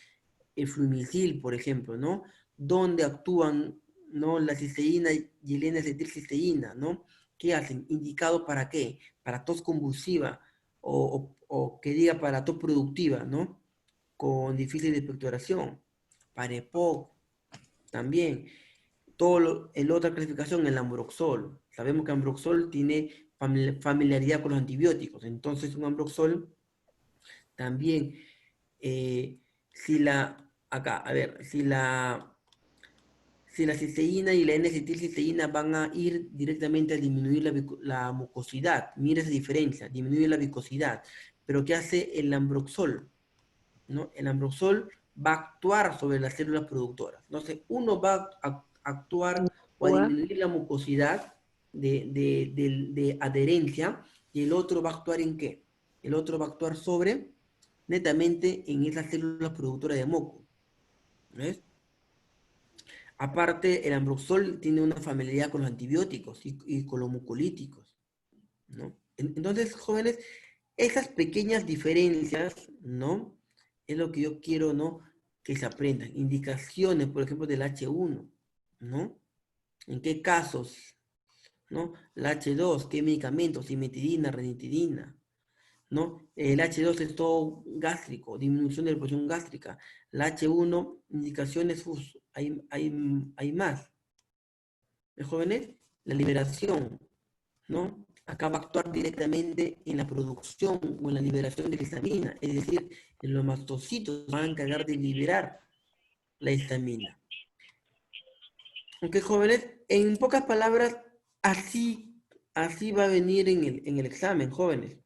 El flumicil, por ejemplo, ¿no? ¿Dónde actúan, ¿no? La cisteína y el N-acetilcisteína, ¿no? ¿Qué hacen? ¿Indicado para qué? Para tos convulsiva o que diga para tos productiva, ¿no? Con difícil de expectoración. Para EPOC también. En la otra clasificación, el ambroxol. Sabemos que ambroxol tiene familiaridad con los antibióticos. Entonces, un ambroxol también, si la cisteína y la N-acetilcisteína van a ir directamente a disminuir la mucosidad. Mira esa diferencia, disminuye la viscosidad. Pero ¿qué hace el ambroxol? ¿No? El ambroxol va a actuar sobre las células productoras. Entonces, uno va a actuar o a disminuir la mucosidad de adherencia y el otro va a actuar ¿en qué? El otro va a actuar netamente en esas células productoras de moco. ¿Ves? Aparte, el ambroxol tiene una familiaridad con los antibióticos y con los mucolíticos, ¿no? Entonces, jóvenes, esas pequeñas diferencias, ¿no? Es lo que yo quiero, ¿no? Que se aprendan. Indicaciones, por ejemplo, del H1, ¿no? ¿En qué casos? ¿No? La H2, ¿qué medicamentos? Cimetidina, ranitidina, ¿no? El H2 es todo gástrico, disminución de la presión gástrica. La H1, indicaciones, hay más. Jóvenes, la liberación, ¿no? Acá va a actuar directamente en la producción o en la liberación de la histamina, es decir, en los mastocitos van a encargar de liberar la histamina. Ok, jóvenes, en pocas palabras, así va a venir en el examen, jóvenes.